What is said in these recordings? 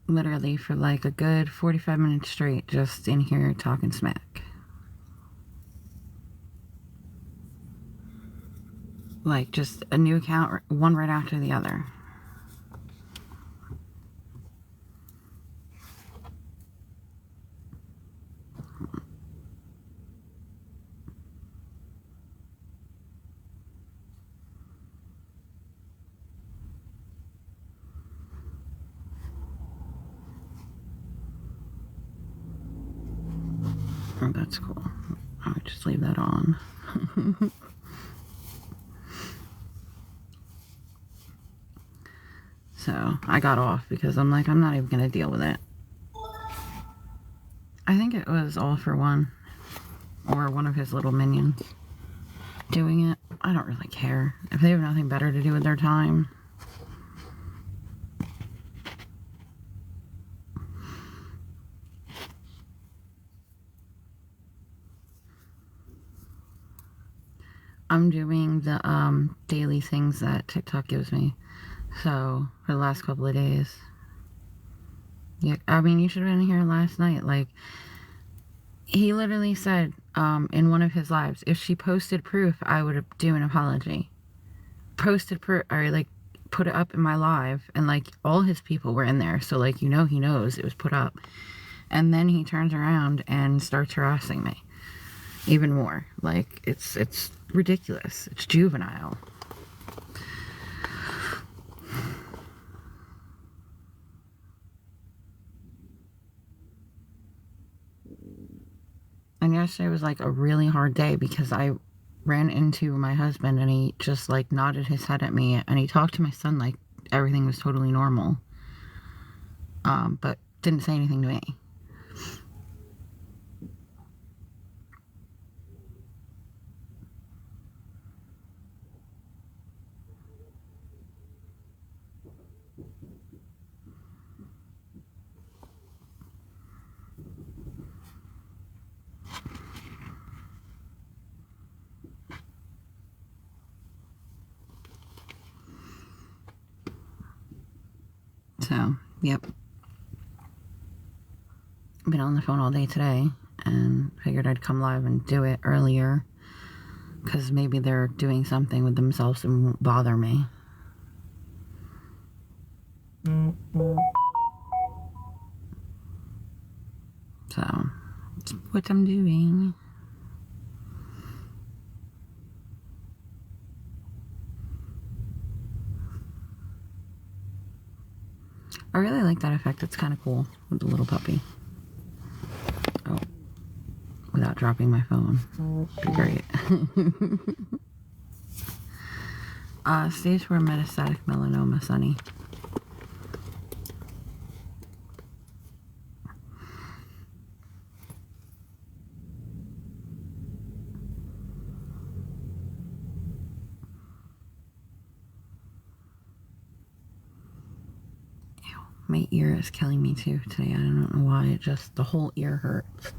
literally for like a good 45 minutes straight, just in here talking smack. Like, just a new account, one right after the other. Oh, that's cool. I would just leave that on. So, I got off because I'm like, I'm not even going to deal with it. I think it was All for One, or one of his little minions doing it. I don't really care. If they have nothing better to do with their time. I'm doing the daily things that TikTok gives me. So, for the last couple of days. Yeah, I mean, you should have been here last night. Like, he literally said in one of his lives, if she posted proof, I would do an apology. Posted proof, or like put it up in my live, and like all his people were in there. So, like, you know, he knows it was put up. And then he turns around and starts harassing me even more. Like, it's ridiculous. It's juvenile. And yesterday was like a really hard day because I ran into my husband and he just like nodded his head at me and he talked to my son like everything was totally normal. But didn't say anything to me. So, yep. Been on the phone all day today and figured I'd come live and do it earlier because maybe they're doing something with themselves and won't bother me. So, that's what I'm doing. I really like that effect. It's kind of cool with the little puppy. Oh, without dropping my phone. Be great. Stage 4 metastatic melanoma, Sunny. My ear is killing me too today. I don't know why. It just, the whole ear hurts.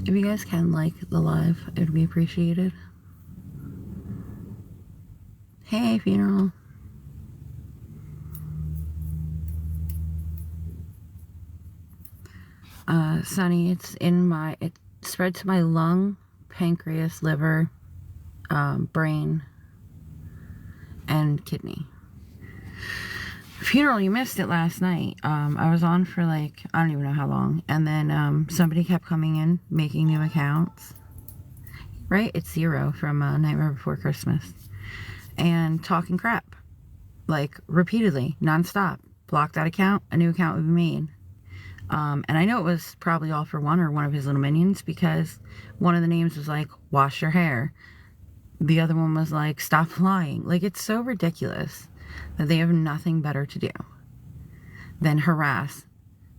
If you guys can like the live, it would be appreciated. Hey, funeral. Sunny, it's in my, it spread to my lung, pancreas, liver, brain, and kidney. Funeral, you missed it last night. I was on for like, I don't even know how long. And then somebody kept coming in, making new accounts. Right? It's Zero from Nightmare Before Christmas. And talking crap. Like, repeatedly, nonstop. Block that account, a new account would be made. And I know it was probably All for One or one of his little minions because one of the names was like, wash your hair. The other one was like, stop lying. Like, it's so ridiculous that they have nothing better to do than harass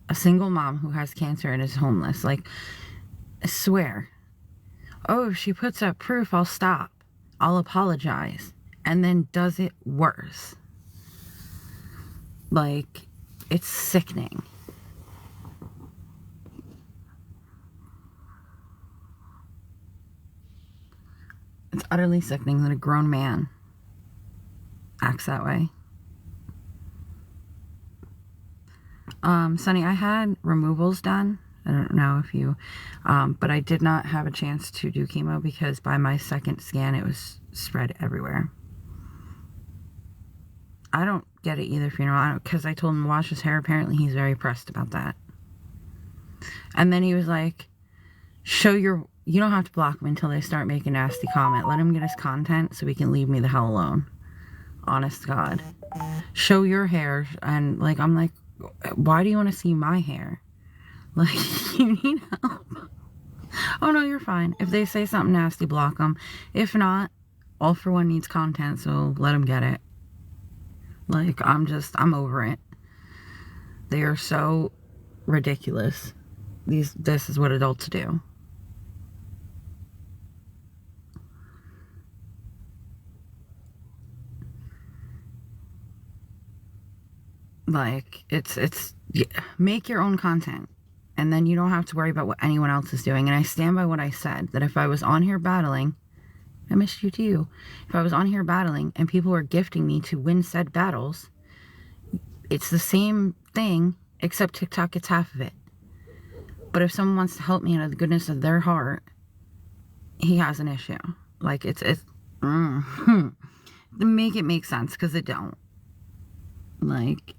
a single mom who has cancer and is homeless. Like, I swear. Oh, if she puts up proof, I'll stop. I'll apologize. And then does it worse. Like, it's sickening. utterly sickening that a grown man acts that way. Sunny, I had removals done. I don't know if you, but I did not have a chance to do chemo because by my second scan, it was spread everywhere. I don't get it either, funeral, because I told him to wash his hair. Apparently, he's very pressed about that. And then he was like, you don't have to block him until they start making nasty comment. Let him get his content so he can leave me the hell alone. Honest to God. Show your hair. And, like, I'm like, why do you want to see my hair? Like, you need help. Oh, no, you're fine. If they say something nasty, block them. If not, All For One needs content, so let them get it. Like, I'm over it. They are so ridiculous. This is what adults do. Like, make your own content. And then you don't have to worry about what anyone else is doing. And I stand by what I said, that if I was on here battling, I missed you too. If I was on here battling and people were gifting me to win said battles, it's the same thing, except TikTok gets half of it. But if someone wants to help me out of the goodness of their heart, he has an issue. Like, make it make sense, because it don't. Like,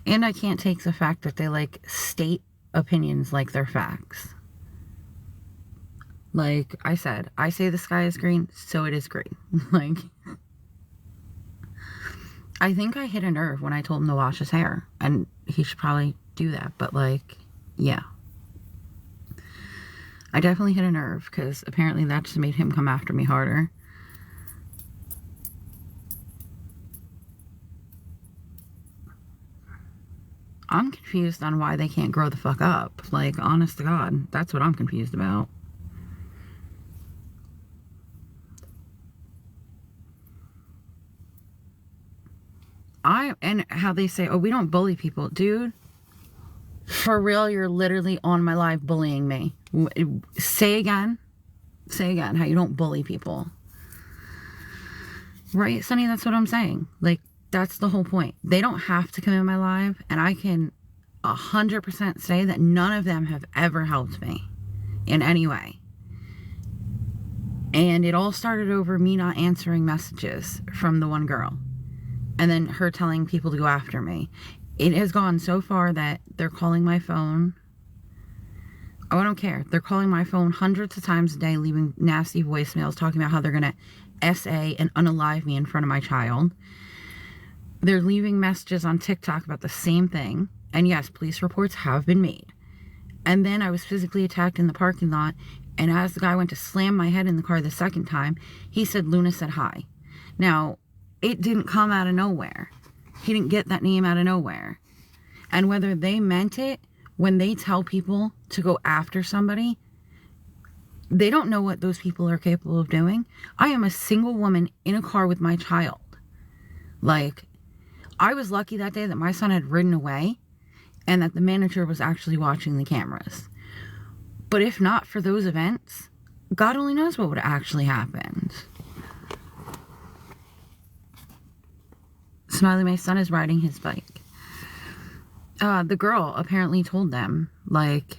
and I can't take the fact that they, like, state opinions like they're facts. Like I said, I say the sky is green, so it is green. Like, I think I hit a nerve when I told him to wash his hair, and he should probably do that, but, like, yeah. I definitely hit a nerve, because apparently that just made him come after me harder. I'm confused on why they can't grow the fuck up. Like, honest to God, that's what I'm confused about. And how they say, oh, we don't bully people. Dude, for real, you're literally on my live bullying me. Say again how you don't bully people. Right, Sunny? That's what I'm saying. Like, that's the whole point. They don't have to come in my live, and I can 100% say that none of them have ever helped me in any way. And it all started over me not answering messages from the one girl, and then her telling people to go after me. It has gone so far that they're calling my phone. Oh, I don't care. They're calling my phone hundreds of times a day, leaving nasty voicemails talking about how they're going to SA and unalive me in front of my child. They're leaving messages on TikTok about the same thing. And yes, police reports have been made. And then I was physically attacked in the parking lot. And as the guy went to slam my head in the car the second time, he said Luna said hi. Now, it didn't come out of nowhere. He didn't get that name out of nowhere. And whether they meant it, when they tell people to go after somebody, they don't know what those people are capable of doing. I am a single woman in a car with my child. Like, I was lucky that day that my son had ridden away and that the manager was actually watching the cameras. But if not for those events, God only knows what would have actually happened. Smiley, my son is riding his bike. The girl apparently told them, like,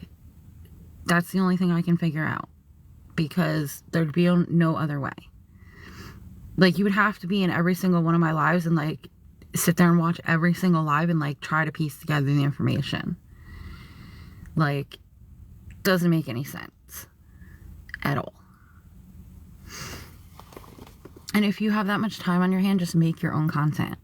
that's the only thing I can figure out. Because there'd be no other way. Like, you would have to be in every single one of my lives and, like, sit there and watch every single live and, like, try to piece together the information. Like, doesn't make any sense at all. And if you have that much time on your hand, just make your own content.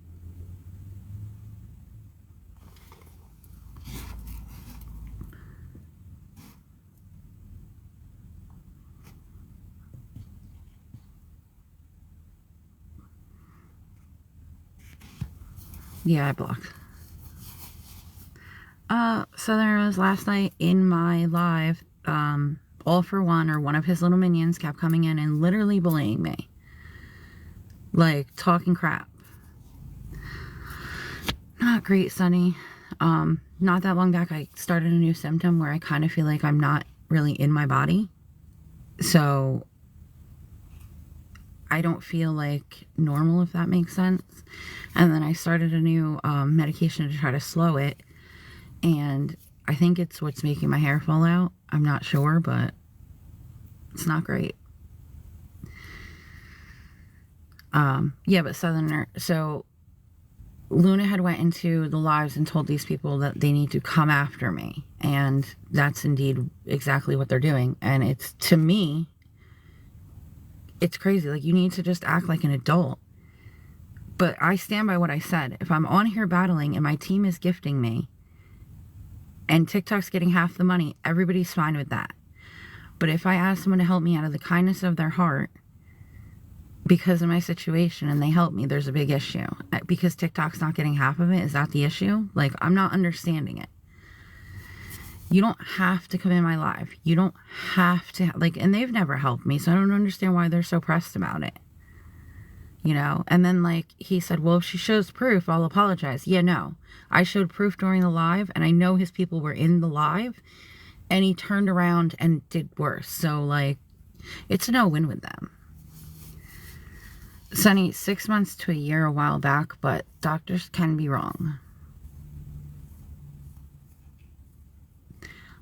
Yeah, I blocked. So there was last night in my live, All For One, or one of his little minions, kept coming in and literally bullying me. Like, talking crap. Not great, Sunny. Not that long back, I started a new symptom where I kind of feel like I'm not really in my body. So, I don't feel like normal, if that makes sense. And then I started a new medication to try to slow it. And I think it's what's making my hair fall out. I'm not sure, but it's not great. Yeah, but so Luna had went into the lives and told these people that they need to come after me. And that's indeed exactly what they're doing. And it's, to me, it's crazy. Like, you need to just act like an adult. But I stand by what I said. If I'm on here battling and my team is gifting me and TikTok's getting half the money, everybody's fine with that. But if I ask someone to help me out of the kindness of their heart because of my situation and they help me, there's a big issue. Because TikTok's not getting half of it, is that the issue? Like, I'm not understanding it. You don't have to come in my live. You don't have to, like, and they've never helped me, so I don't understand why they're so pressed about it. You know? And then, like, he said, well, if she shows proof, I'll apologize. Yeah, no. I showed proof during the live, and I know his people were in the live, and he turned around and did worse. So, like, it's a no-win with them. Sonny, 6 months to a year a while back, but doctors can be wrong.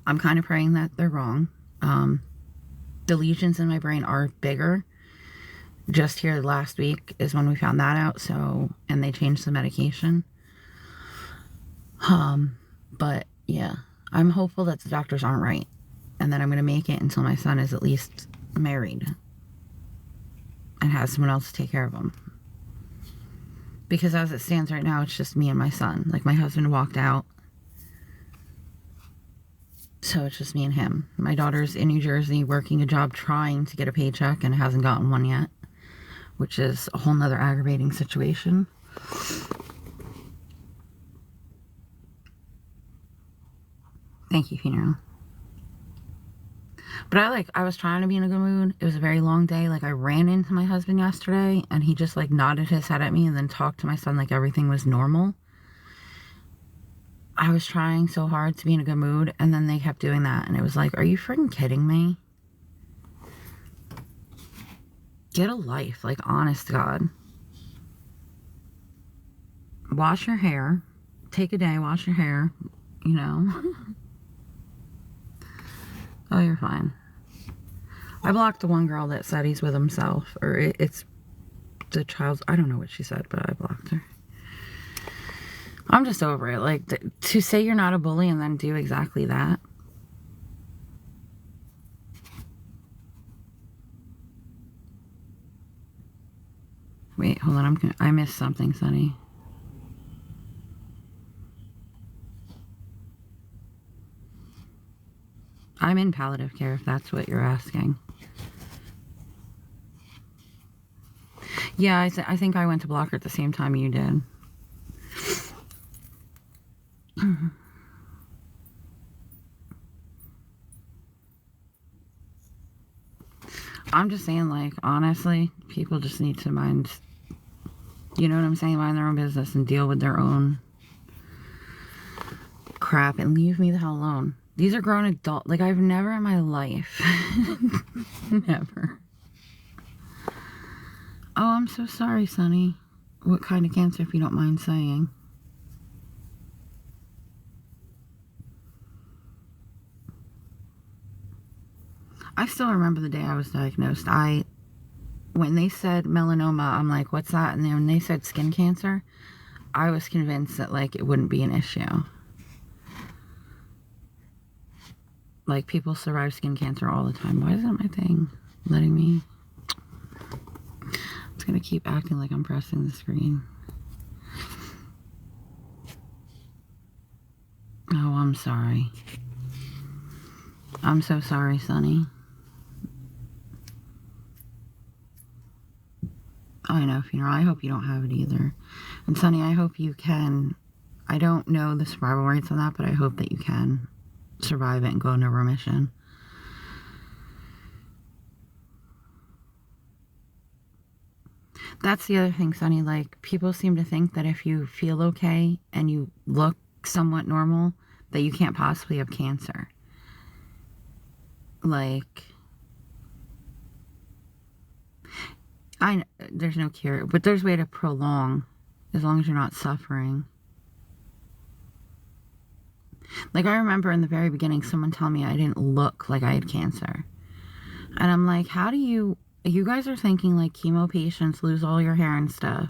I'm kind of praying that they're wrong. The lesions in my brain are bigger. Just here last week is when we found that out, so, and they changed the medication. But yeah, I'm hopeful that the doctors aren't right, and that I'm going to make it until my son is at least married and has someone else to take care of him. Because as it stands right now, it's just me and my son. Like, my husband walked out, so it's just me and him. My daughter's in New Jersey working a job trying to get a paycheck and hasn't gotten one yet, which is a whole nother aggravating situation. Thank you, funeral. But I was trying to be in a good mood. It was a very long day. Like, I ran into my husband yesterday and he just, like, nodded his head at me and then talked to my son like everything was normal. I was trying so hard to be in a good mood, and then they kept doing that, and it was like, are you freaking kidding me? Get a life, like, honest to God. Wash your hair. Take a day, wash your hair, you know. Oh, you're fine. I blocked the one girl that said he's with himself, or it's the child's, I don't know what she said, but I blocked her. I'm just over it. Like, to say you're not a bully and then do exactly that. Wait, hold on. I missed something, Sonny. I'm in palliative care, if that's what you're asking. Yeah, I think I went to block her at the same time you did. I'm just saying, like, honestly, people just need to mind, you know what I'm saying, mind their own business and deal with their own crap and leave me the hell alone. These are grown adults. Like, I've never in my life, never. Oh, I'm so sorry, Sonny. What kind of cancer, if you don't mind saying? I still remember the day I was diagnosed. When they said melanoma, I'm like, what's that? And then when they said skin cancer, I was convinced that, like, it wouldn't be an issue. Like, people survive skin cancer all the time. Why isn't my thing letting me? It's gonna keep acting like I'm pressing the screen. Oh, I'm sorry. I'm so sorry, Sonny. I know, funeral. I hope you don't have it either. And Sonny, I hope you can. I don't know the survival rates on that, but I hope that you can survive it and go into remission. That's the other thing, Sonny. Like, people seem to think that if you feel okay and you look somewhat normal, that you can't possibly have cancer. Like, There's no cure, but there's a way to prolong, as long as you're not suffering. Like, I remember in the very beginning, someone telling me I didn't look like I had cancer. And I'm like, how do you guys are thinking like chemo patients lose all your hair and stuff.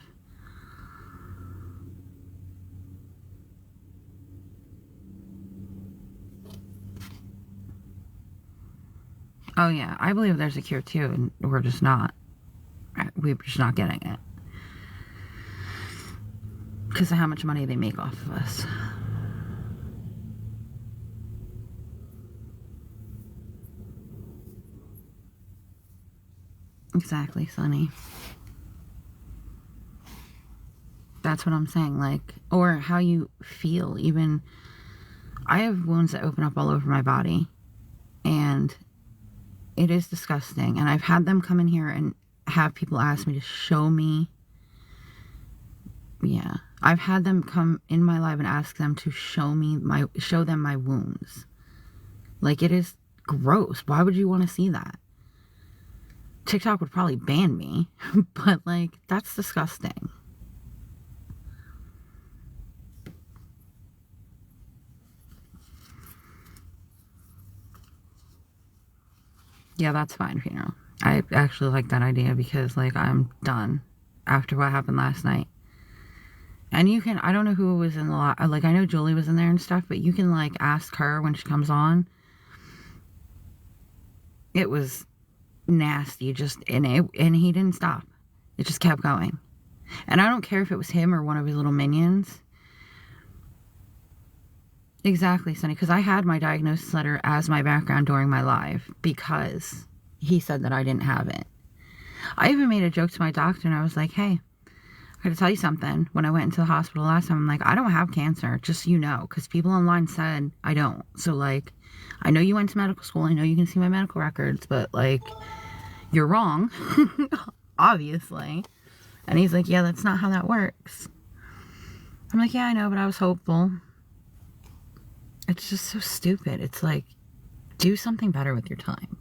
Oh yeah, I believe there's a cure too, and we're just not getting it. Because of how much money they make off of us. Exactly, Sonny. That's what I'm saying, like, or how you feel. Even, I have wounds that open up all over my body, and it is disgusting. And I've had them come in here and have people ask me to show me. Yeah, I've had them come in my live and ask them to show them my wounds. Like, it is gross. Why would you want to see that? TikTok would probably ban me, but like, that's disgusting. Yeah, that's fine, funeral. I actually like that idea because, like, I'm done after what happened last night. And you can, I don't know who was in the like, I know Julie was in there and stuff, but you can, like, ask her when she comes on. It was nasty, and he didn't stop. It just kept going. And I don't care if it was him or one of his little minions. Exactly, Sonny, because I had my diagnosis letter as my background during my live because he said that I didn't have it. I even made a joke to my doctor, and I was like, hey, I gotta tell you something. When I went into the hospital last time, I'm like, I don't have cancer, just so you know, because people online said I don't. So, like, I know you went to medical school, I know you can see my medical records, but, like, you're wrong, obviously. And he's like, yeah, that's not how that works. I'm like, yeah, I know, but I was hopeful. It's just so stupid. It's like, do something better with your time.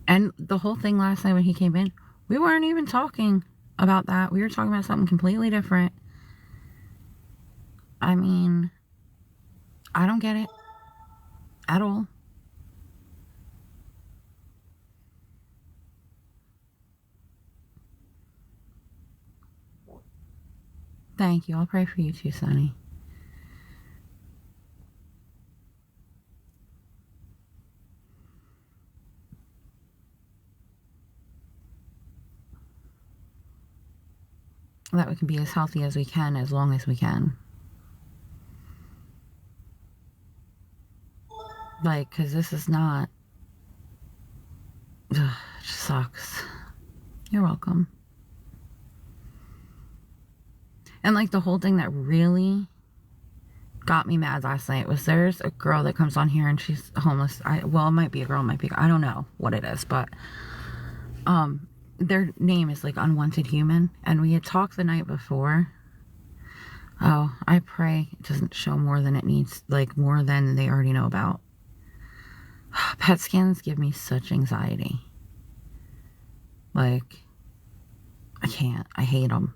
And the whole thing last night when he came in, we weren't even talking about that. We were talking about something completely different. I mean, I don't get it at all. Thank you. I'll pray for you too, Sonny. That we can be as healthy as we can, as long as we can. Like, because this is not... Ugh, it just sucks. You're welcome. And, like, the whole thing that really got me mad last night was there's a girl that comes on here and she's homeless. Well, it might be a girl, it might be... I don't know what it is, but... their name is, like, Unwanted Human. And we had talked the night before. Oh, I pray it doesn't show more than it needs, like, more than they already know about. PET scans give me such anxiety. Like, I can't. I hate them.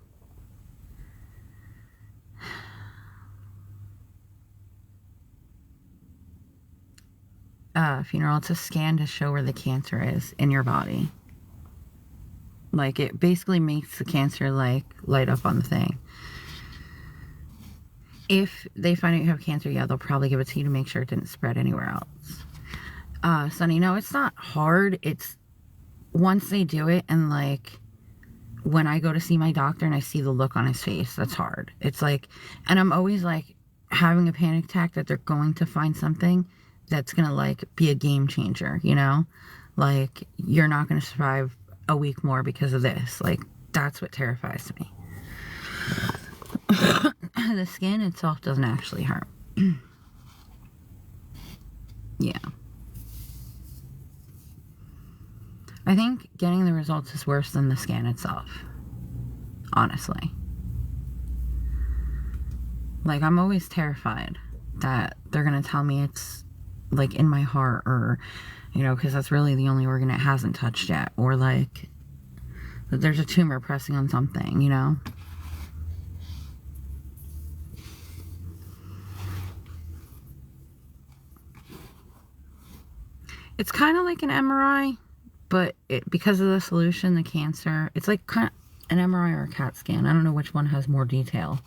Funeral, it's a scan to show where the cancer is in your body. Like, it basically makes the cancer, like, light up on the thing. If they find out you have cancer, yeah, they'll probably give it to you to make sure it didn't spread anywhere else. Sonny, no, it's not hard. It's once they do it, and, like, when I go to see my doctor and I see the look on his face, that's hard. It's like, and I'm always, like, having a panic attack that they're going to find something that's gonna, like, be a game changer, you know? Like, you're not gonna survive a week more because of this. Like, that's what terrifies me. The skin itself doesn't actually hurt. Yeah. I think getting the results is worse than the scan itself. Honestly. Like, I'm always terrified that they're gonna tell me it's, like in my heart, or, you know, because that's really the only organ it hasn't touched yet, or like that there's a tumor pressing on something, you know. It's kind of like an MRI, but because of the solution, the cancer, it's like kind of an MRI or a CAT scan. I don't know which one has more detail,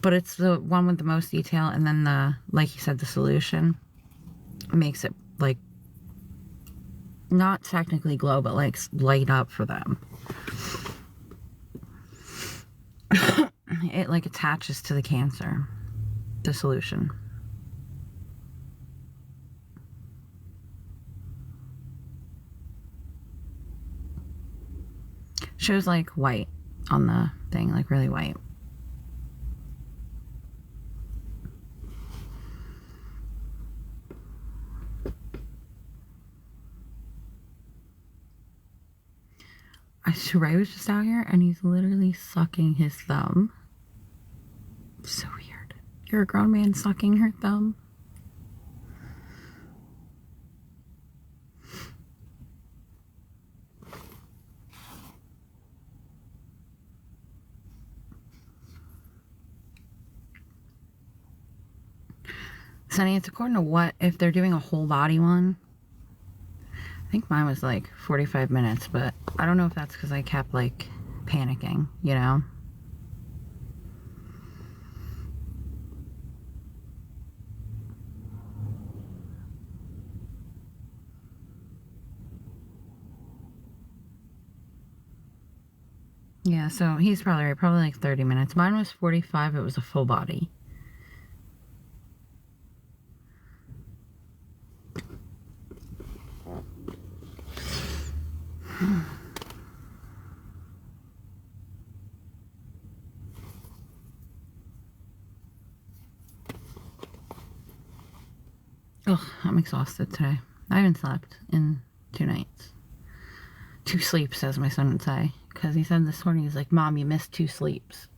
but it's the one with the most detail, and then like you said, the solution makes it like not technically glow, but like light up for them. It like attaches to the cancer, the solution. Shows like white on the thing, like really white. Ray was just out here and he's literally sucking his thumb. So weird. You're a grown man sucking her thumb. Sonny, it's according to what, if they're doing a whole body one. I think mine was like 45 minutes, but I don't know if that's because I kept like panicking, you know? Yeah, so he's probably right, probably like 30 minutes. Mine was 45, it was a full body. Ugh, I'm exhausted today. I haven't slept in 2 nights. 2 sleeps, as my son would say. Because he said this morning, he's like, Mom, you missed 2 sleeps.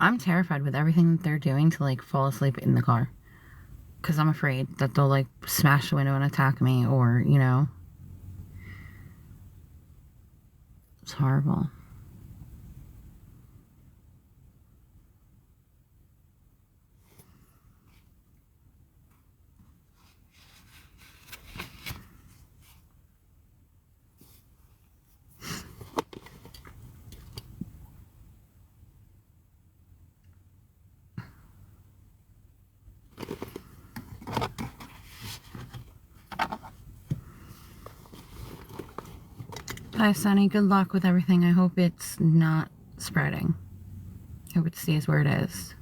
I'm terrified with everything that they're doing to like fall asleep in the car. Because I'm afraid that they'll like smash the window and attack me, or, you know. It's horrible. Bye, Sonny. Good luck with everything. I hope it's not spreading. I hope it stays where it is.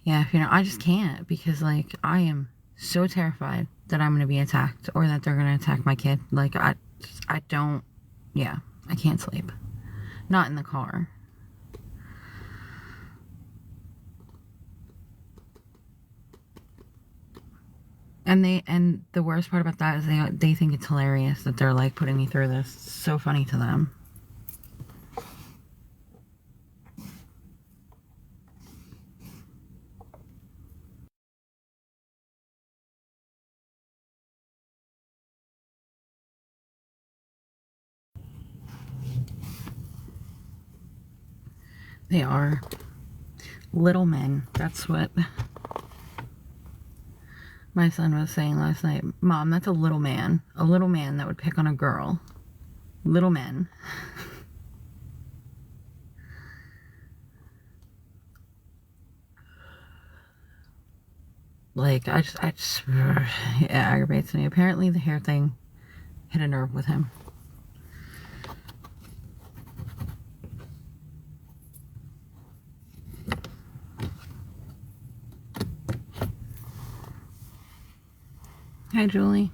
Yeah, you know, I just can't, because like I am so terrified that I'm going to be attacked, or that they're going to attack my kid. Like I don't, yeah, I can't sleep. Not in the car. And the worst part about that is they think it's hilarious that they're like putting me through this. It's so funny to them. They are little men. That's what my son was saying last night. Mom, that's a little man. A little man that would pick on a girl. Little men. Like, it aggravates me. Apparently the hair thing hit a nerve with him. Hi, Julie.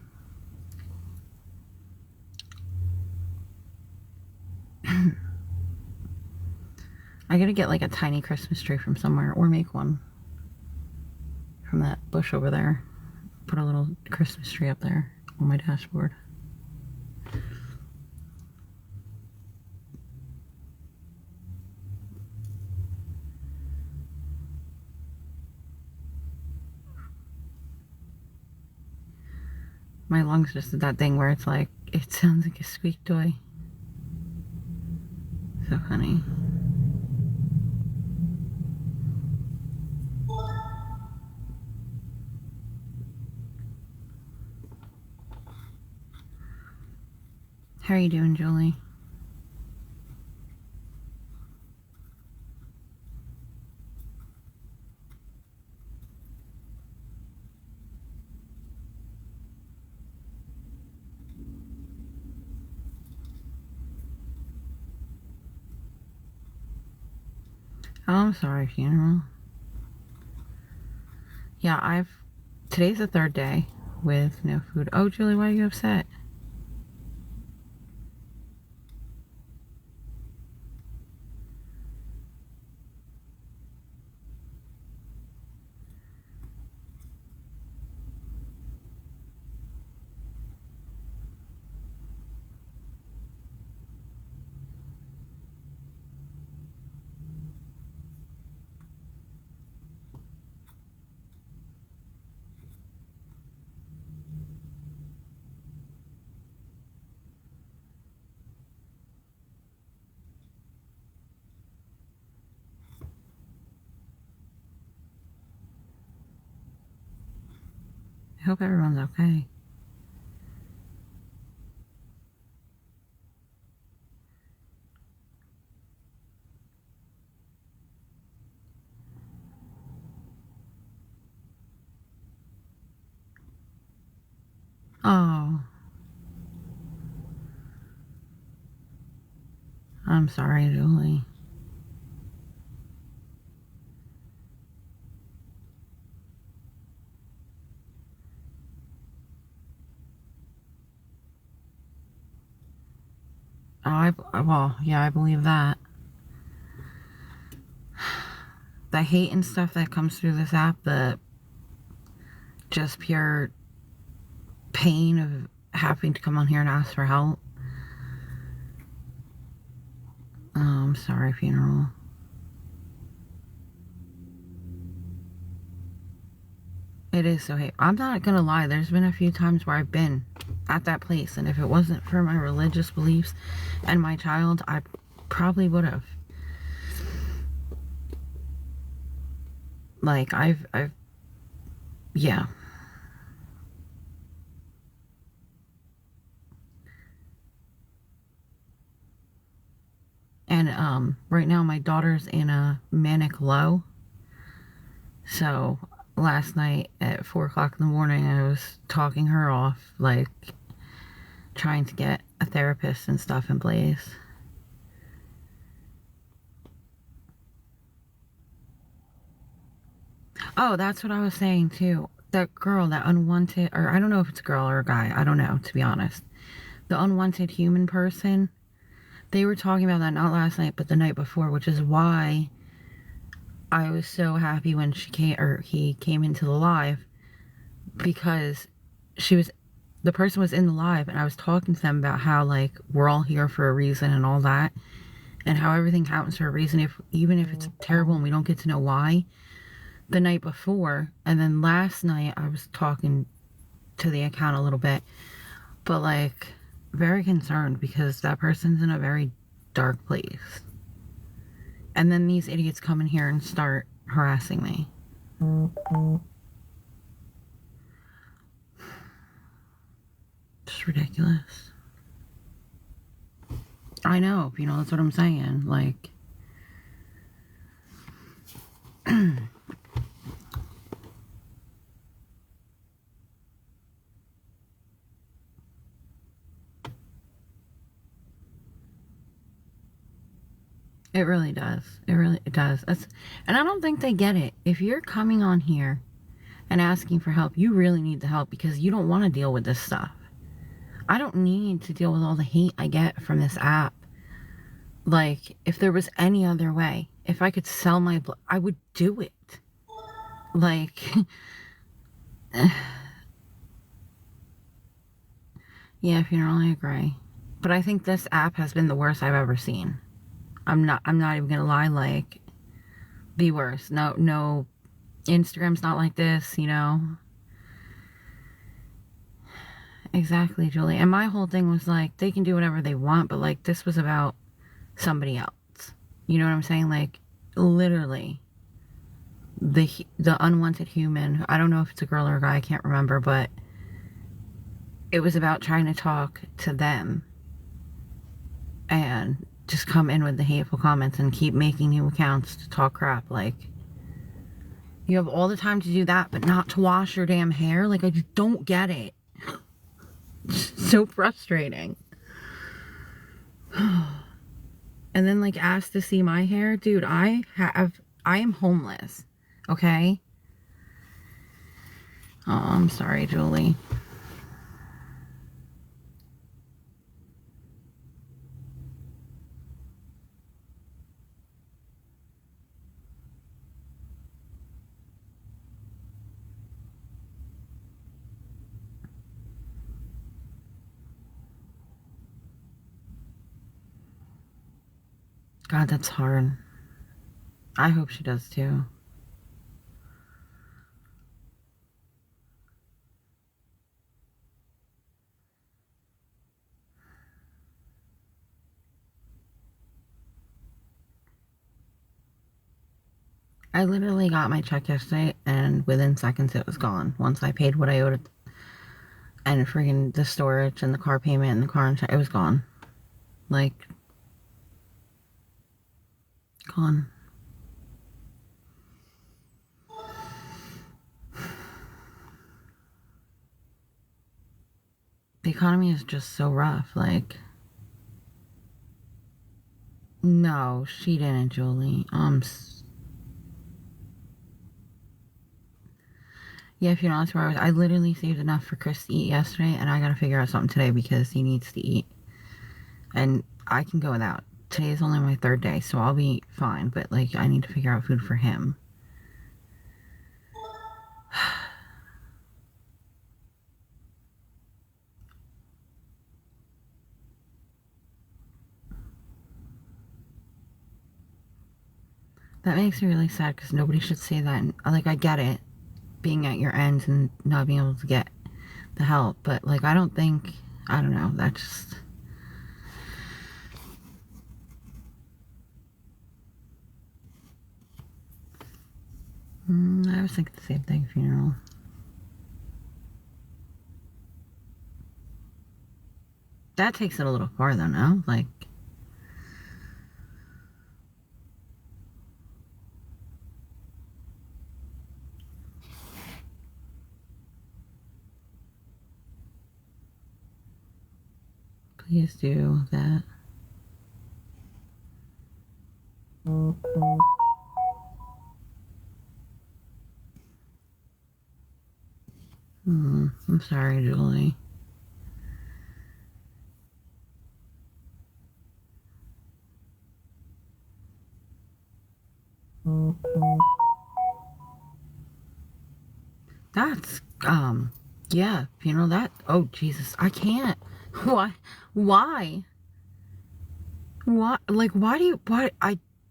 I gotta get like a tiny Christmas tree from somewhere, or make one from that bush over there. Put a little Christmas tree up there on my dashboard. My lungs just did that thing where it's like, it sounds like a squeak toy. So funny. How are you doing, Julie? Oh, I'm sorry, funeral. Yeah, today's the 3rd day with no food. Oh, Julie, why are you upset? I hope everyone's okay. Oh, I'm sorry, Julie. Well, yeah, I believe that. The hate and stuff that comes through this app, the just pure pain of having to come on here and ask for help. Oh, I'm sorry, funeral. It is so hate. I'm not gonna lie, there's been a few times where I've been at that place, and if it wasn't for my religious beliefs and my child, I probably would have. Like, yeah. And, right now my daughter's in a manic low. So, last night at 4 o'clock in the morning, I was talking her off, like, trying to get a therapist and stuff in place. Oh, that's what I was saying too. That girl, that unwanted, or I don't know if it's a girl or a guy, I don't know, to be honest. The unwanted human person, they were talking about that not last night, but the night before, which is why I was so happy when he came into the live, because the person was in the live, and I was talking to them about how, like, we're all here for a reason and all that, and how everything happens for a reason, even if it's terrible and we don't get to know why. The night before, and then last night I was talking to the account a little bit, but, like, very concerned because that person's in a very dark place. And then these idiots come in here and start harassing me. Just ridiculous. I know, that's what I'm saying. Like, it really does. It does. And I don't think they get it. If you're coming on here and asking for help, you really need the help because you don't want to deal with this stuff. I don't need to deal with all the hate I get from this app. Like, if there was any other way, if I could sell my blood, I would do it. Like, yeah, funeral, I agree. But I think this app has been the worst I've ever seen. I'm not even gonna lie, like, the worst. No, Instagram's not like this, Exactly, Julie. And my whole thing was like, they can do whatever they want, but like, this was about somebody else. You know what I'm saying? Like, literally, the unwanted human. I don't know if it's a girl or a guy. I can't remember, but it was about trying to talk to them and just come in with the hateful comments and keep making new accounts to talk crap. Like, you have all the time to do that, but not to wash your damn hair. Like, I just don't get it. So frustrating. And then like asked to see my hair. Dude, I am homeless. Okay? Oh, I'm sorry, Julie. God, that's hard. I hope she does too. I literally got my check yesterday and within seconds it was gone. Once I paid what I owed it and freaking the storage and the car payment and the car insurance, it was gone. Like, gone. The economy is just so rough. Like, no, she didn't, Julie. Yeah, if you're not surprised, I literally saved enough for Chris to eat yesterday, and I gotta figure out something today because he needs to eat. And I can go without. Today is only my 3rd day, so I'll be fine, but like, I need to figure out food for him. That makes me really sad because nobody should say that. And, like, I get it, being at your end and not being able to get the help, but like, I don't know, that just... I was thinking the same thing, funeral. That takes it a little farther now, like... Please do that. I'm sorry, Julie. That's, yeah, funeral, that, oh, Jesus, I can't. Why? Like, why do you,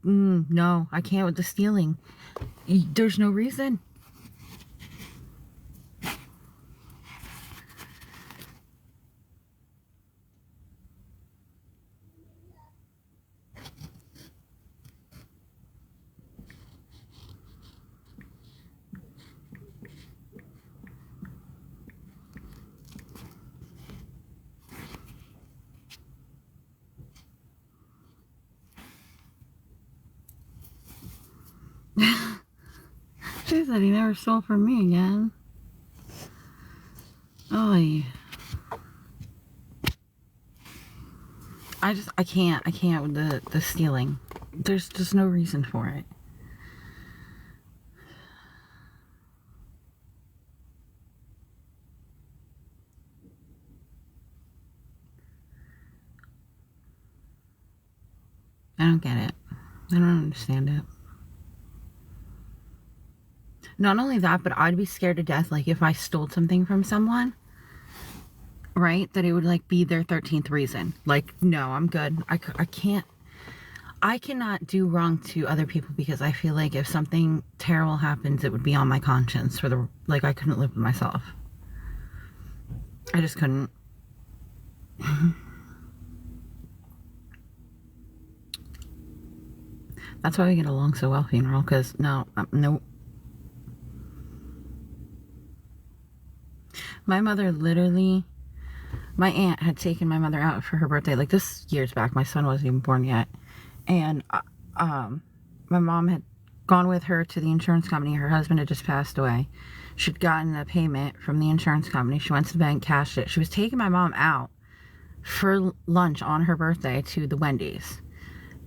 no, I can't with the stealing. There's no reason. She said he never stole from me again. Oh, I can't with the stealing. There's just no reason for it. I don't get it. I don't understand it. Not only that, but I'd be scared to death, like, if I stole something from someone, right, that it would, like, be their 13th reason. Like, no, I'm good. I cannot do wrong to other people because I feel like if something terrible happens, it would be on my conscience for the, like, I couldn't live with myself. I just couldn't. That's why we get along so well, funeral, because no. My mother literally, my aunt had taken my mother out for her birthday, like this years back. My son wasn't even born yet. And my mom had gone with her to the insurance company. Her husband had just passed away. She'd gotten a payment from the insurance company. She went to the bank, cashed it. She was taking my mom out for lunch on her birthday to the Wendy's.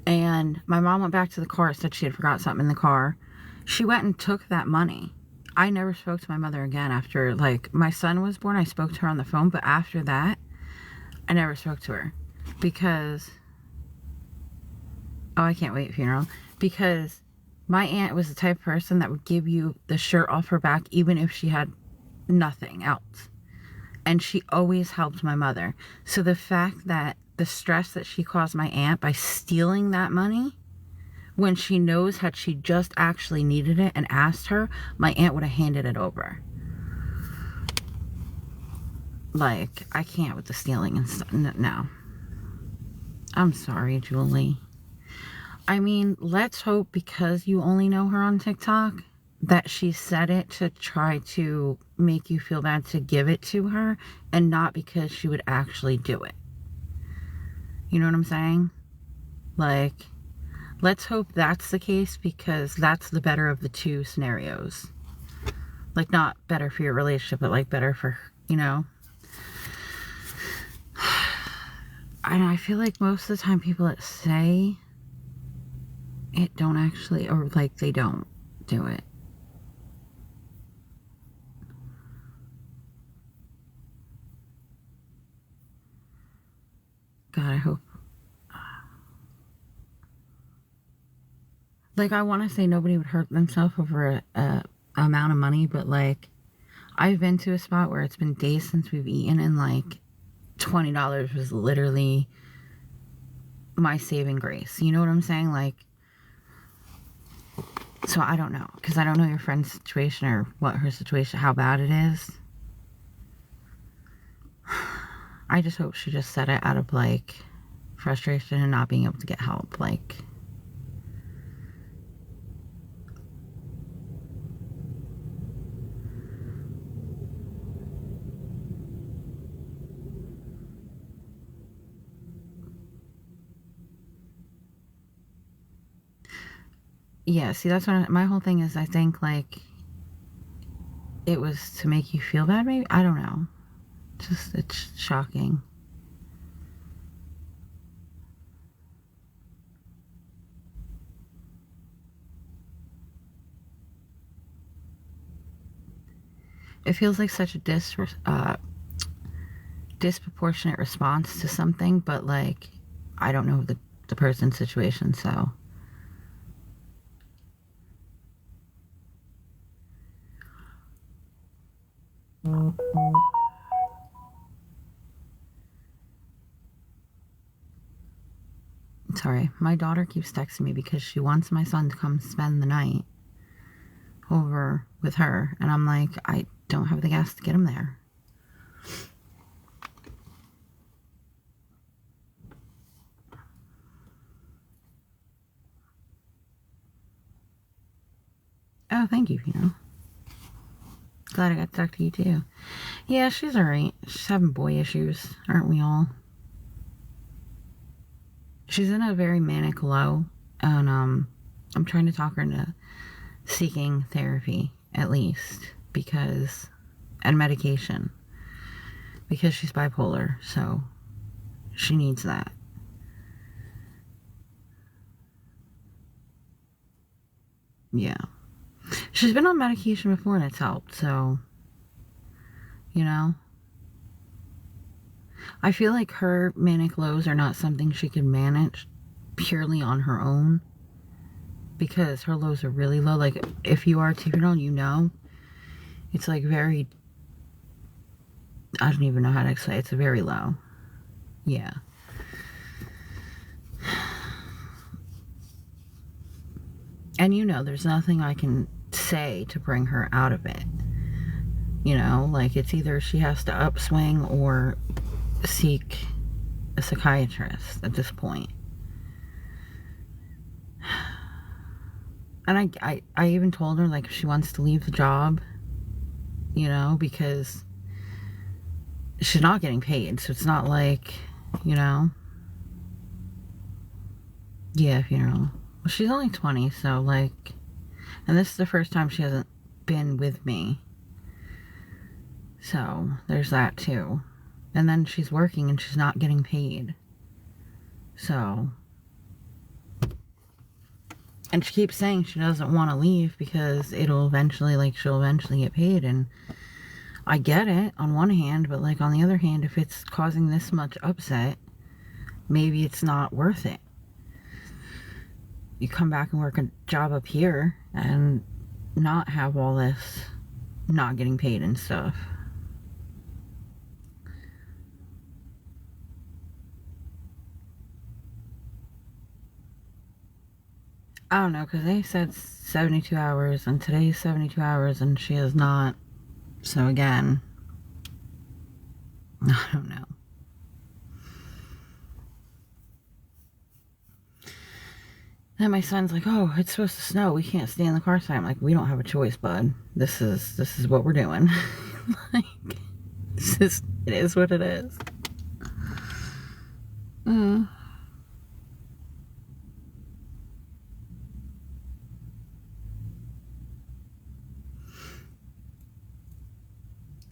And my mom went back to the car, said she had forgot something in the car. She went and took that money. I never spoke to my mother again after, like, my son was born. I spoke to her on the phone, but after that, I never spoke to her. Because, oh, I can't wait, funeral. Because my aunt was the type of person that would give you the shirt off her back even if she had nothing else. And she always helped my mother. So the fact that the stress that she caused my aunt by stealing that money, when she knows had she just actually needed it and asked her, my aunt would have handed it over. Like, I can't with the stealing and stuff. No. I'm sorry, Julie. I mean, let's hope because you only know her on TikTok that she said it to try to make you feel bad to give it to her and not because she would actually do it. You know what I'm saying? Like, let's hope that's the case because that's the better of the two scenarios. Like, not better for your relationship, but like better for, you know? And I feel like most of the time people that say it don't actually, or like they don't do it. God, I hope. Like, I want to say nobody would hurt themselves over a amount of money, but like, I've been to a spot where it's been days since we've eaten and like $20 was literally my saving grace. You know what I'm saying? Like, so I don't know, because I don't know your friend's situation or what her situation, how bad it is. I just hope she just said it out of like frustration and not being able to get help. Like, yeah, see, that's what my whole thing is. I think like it was to make you feel bad, maybe. I don't know. Just, it's shocking. It feels like such a disproportionate response to something, but like, I don't know the person's situation, so. Sorry, my daughter keeps texting me because she wants my son to come spend the night over with her, and I'm like, I don't have the gas to get him there. Oh, thank you, glad I got to talk to you too. Yeah, she's alright. She's having boy issues, aren't we all? She's in a very manic low, and I'm trying to talk her into seeking therapy, at least, because, and medication, because she's bipolar, so she needs that. Yeah. She's been on medication before and it's helped, so, you know. I feel like her manic lows are not something she can manage purely on her own, because her lows are really low. Like, if you are T-Renal, you know, it's like very, I don't even know how to explain it. It's very low. Yeah. And you know, there's nothing I can say to bring her out of it. You know, like it's either she has to upswing or seek a psychiatrist at this point. And I even told her, like, if she wants to leave the job, you know, because she's not getting paid, so it's not like, you know. Yeah, funeral. Well, she's only 20, so, like, and this is the first time she hasn't been with me. So, there's that, too. And then she's working and she's not getting paid. So, and she keeps saying she doesn't want to leave because it'll eventually, like, she'll eventually get paid. And I get it on one hand, but, like, on the other hand, if it's causing this much upset, maybe it's not worth it. You come back and work a job up here and not have all this not getting paid and stuff. I don't know, because they said 72 hours, and today's 72 hours, and she is not. So again, I don't know. Then my son's like, oh, it's supposed to snow. We can't stay in the car tonight. I'm like, we don't have a choice, bud. This is what we're doing. Like, it is what it is.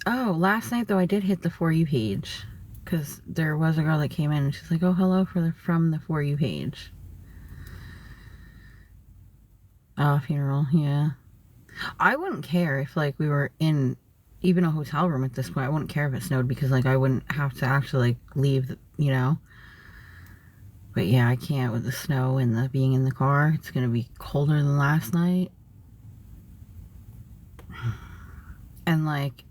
Oh, last night though I did hit the For You page, because there was a girl that came in and she's like, oh, hello from the For You page. Oh, funeral, yeah. I wouldn't care if, like, we were in even a hotel room at this point. I wouldn't care if it snowed, because, like, I wouldn't have to actually, like, leave, you know. But yeah, I can't with the snow and the being in the car. It's gonna be colder than last night. And, like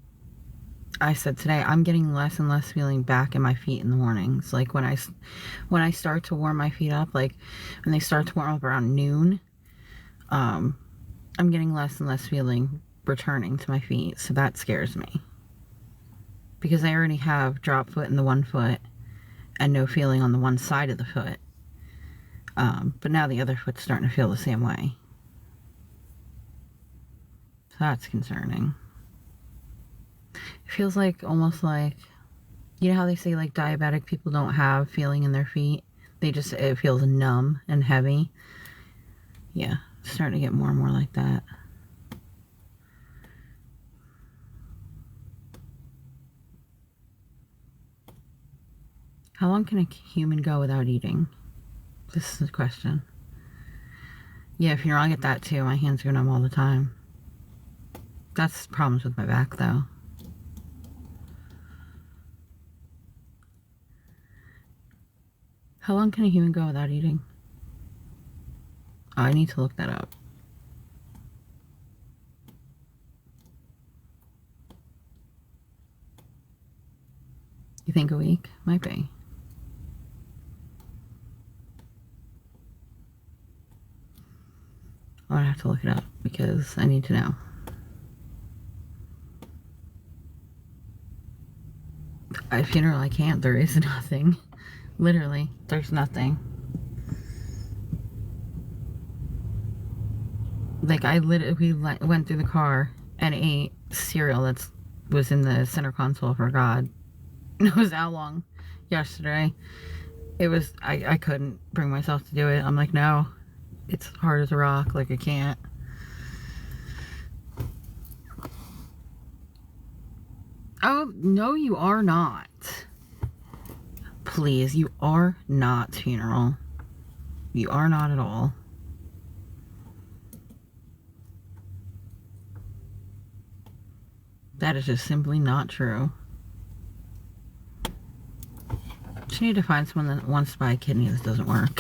I said today, I'm getting less and less feeling back in my feet in the mornings. Like, when I start to warm my feet up, like, when they start to warm up around noon, I'm getting less and less feeling returning to my feet. So that scares me. Because I already have drop foot in the one foot and no feeling on the one side of the foot. But now the other foot's starting to feel the same way. So that's concerning. It feels like, almost like, you know how they say, like, diabetic people don't have feeling in their feet? It feels numb and heavy. Yeah, it's starting to get more and more like that. How long can a human go without eating? This is the question. Yeah, if you're wrong at that too, my hands go numb all the time. That's problems with my back, though. How long can a human go without eating? Oh, I need to look that up. You think a week? Might be. I'm gonna have to look it up because I need to know. At funeral, I can't. There is nothing. Literally, there's nothing. Like, we went through the car and ate cereal that was in the center console for God knows how long yesterday. It was, I couldn't bring myself to do it. I'm like, no, it's hard as a rock. Like, I can't. Oh, no, you are not. Please, you are not, funeral. You are not at all. That is just simply not true. You need to find someone that wants to buy a kidney. This doesn't work.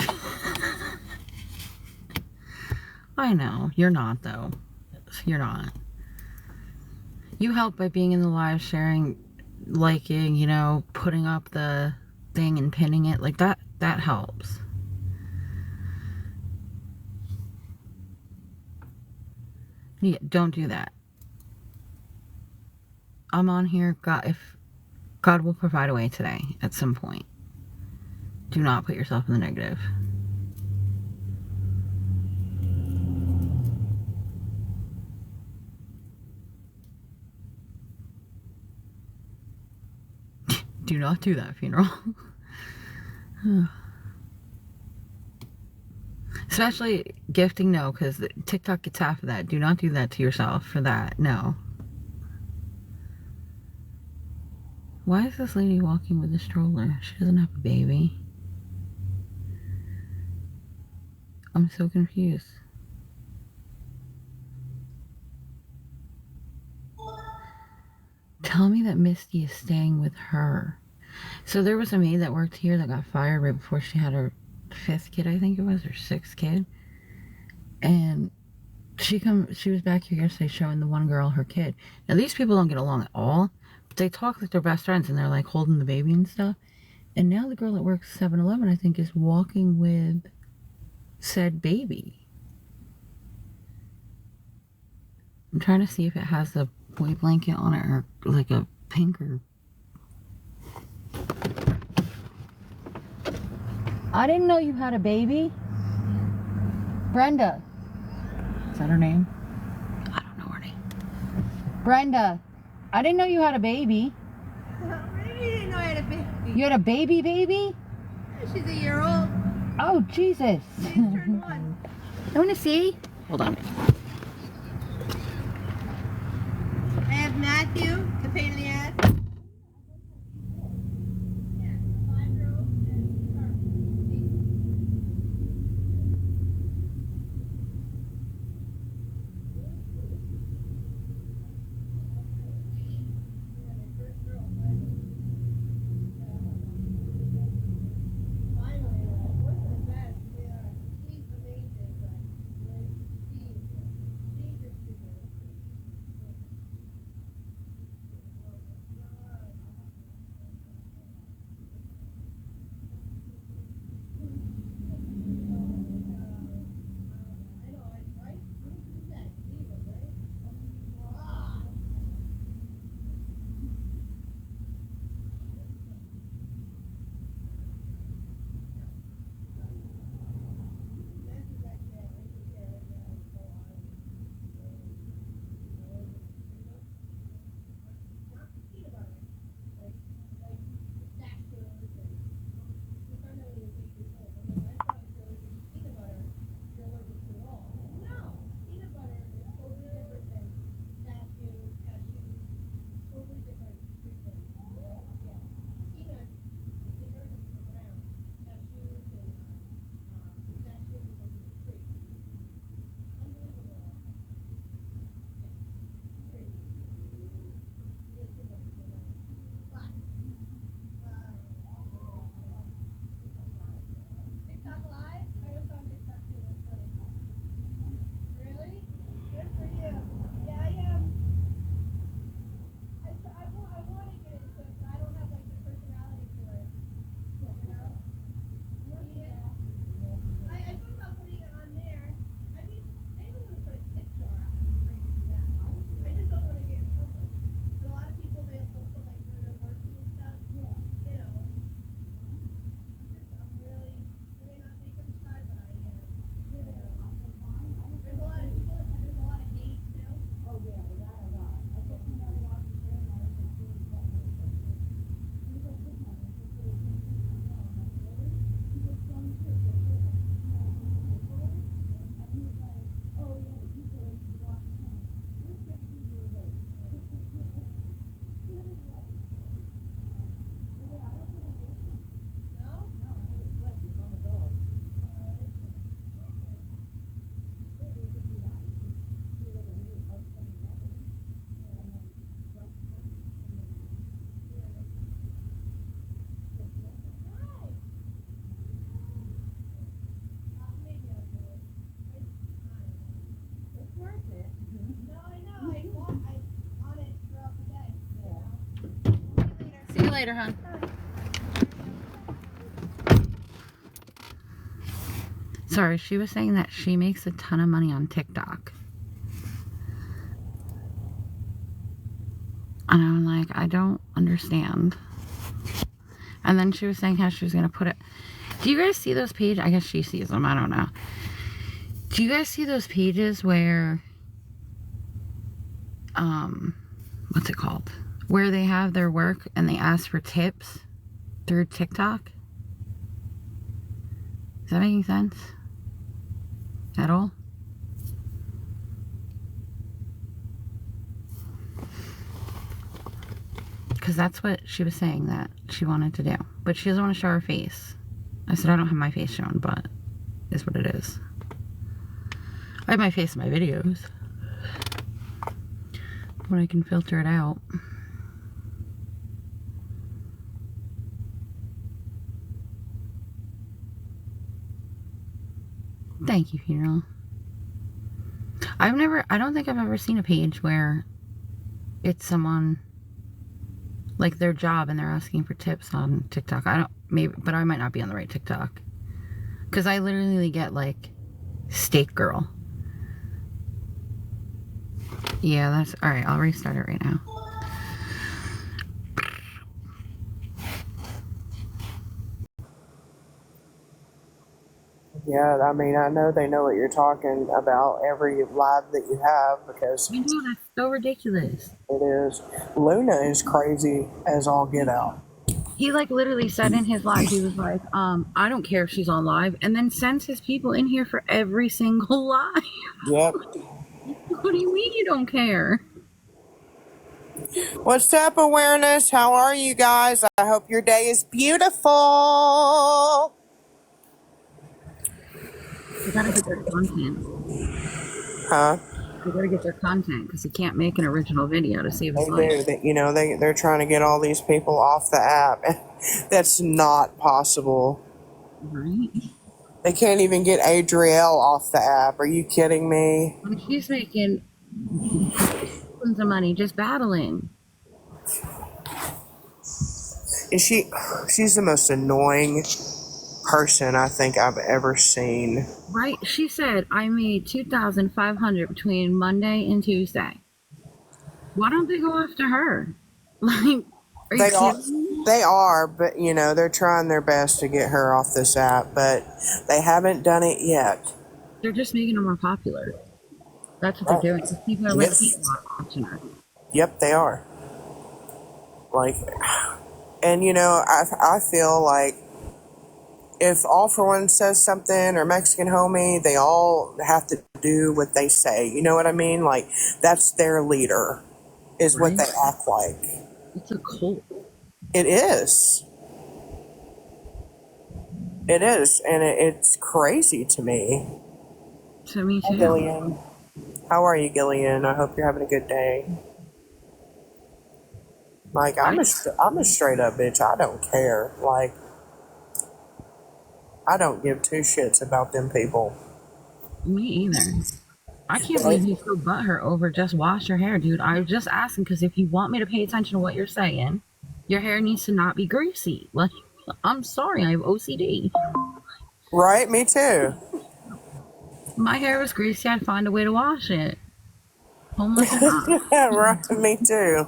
I know. You're not, though. You're not. You help by being in the live, sharing, liking, you know, putting up the thing and pinning it. Like, that helps. Yeah, don't do that. I'm on here. If God will provide a way today at some point. Do not put yourself in the negative. Do not do that, funeral. Especially gifting, no, because TikTok gets half of that. Do not do that to yourself for that. No. Why is this lady walking with a stroller? She doesn't have a baby. I'm so confused. Tell me that Misty is staying with her. So there was a maid that worked here that got fired right before she had her 5th kid, I think it was, or 6th kid. And she was back here yesterday showing the one girl her kid. Now these people don't get along at all, but they talk like they're best friends, and they're like holding the baby and stuff. And now the girl that works 7-Eleven, I think, is walking with said baby. I'm trying to see if it has a boy blanket on it or like a pink or... I didn't know you had a baby. Brenda. Is that her name? I don't know her name. Brenda. I didn't know you had a baby. What do you mean you didn't know I had a baby? You had a baby? She's a year old. Oh, Jesus. She's turned 1. I want to see. Hold on. I have Matthew, the pain in the ass. See you later, hon. Sorry, she was saying that she makes a ton of money on TikTok. And I'm like, I don't understand. And then she was saying how she was going to put it. Do you guys see those pages? I guess she sees them. I don't know. Do you guys see those pages where, what's it called? Where they have their work and they ask for tips through TikTok? Is that making sense? At all? Because that's what she was saying that she wanted to do. But she doesn't want to show her face. I said, I don't have my face shown, but it's what it is. I have my face in my videos. When I can filter it out. Thank you, Funeral. I don't think I've ever seen a page where it's someone, like their job, and they're asking for tips on TikTok. But I might not be on the right TikTok. Because I literally get like, steak girl. Yeah, that's, alright, I'll restart it right now. Yeah, I mean, I know they know what you're talking about every live that you have because I know, that's so ridiculous. it is. Luna is crazy as all get out. He like literally said in his live, he was like, I don't care if she's on live, and then sends his people in here for every single live. Yep. What do you mean you don't care? What's up, awareness? How are you guys? I hope your day is beautiful. They gotta get their content. Huh? They gotta get their content because you can't make an original video to save his life. They do. They're trying to get all these people off the app. That's not possible. Right? They can't even get Adrielle off the app. Are you kidding me? And she's making tons of money just battling. And she's the most annoying person I think I've ever seen. Right? She said, I made $2,500 between Monday and Tuesday. Why don't they go after her? Like, are you kidding me? They are, but they're trying their best to get her off this app, but they haven't done it yet. They're just making her more popular. That's what they're doing. Because people are watching her. Yep, they are. Like, and I feel like if All For One says something or Mexican Homie, they all have to do what they say. You know what I mean? Like, that's their leader, is Right? what they act like. It's a cult. It is. It is, and it's crazy to me. To me too. Gillian. How are you, Gillian? I hope you're having a good day. Like, I'm a straight up bitch. I don't care. Like, I don't give two shits about them people. Me either. I can't believe you so butthurt over just wash your hair, dude. I was just asking because if you want me to pay attention to what you're saying, your hair needs to not be greasy. Like, I'm sorry, I have OCD. Right? Me too. My hair was greasy, I'd find a way to wash it. Homeless or not. Right? Me too.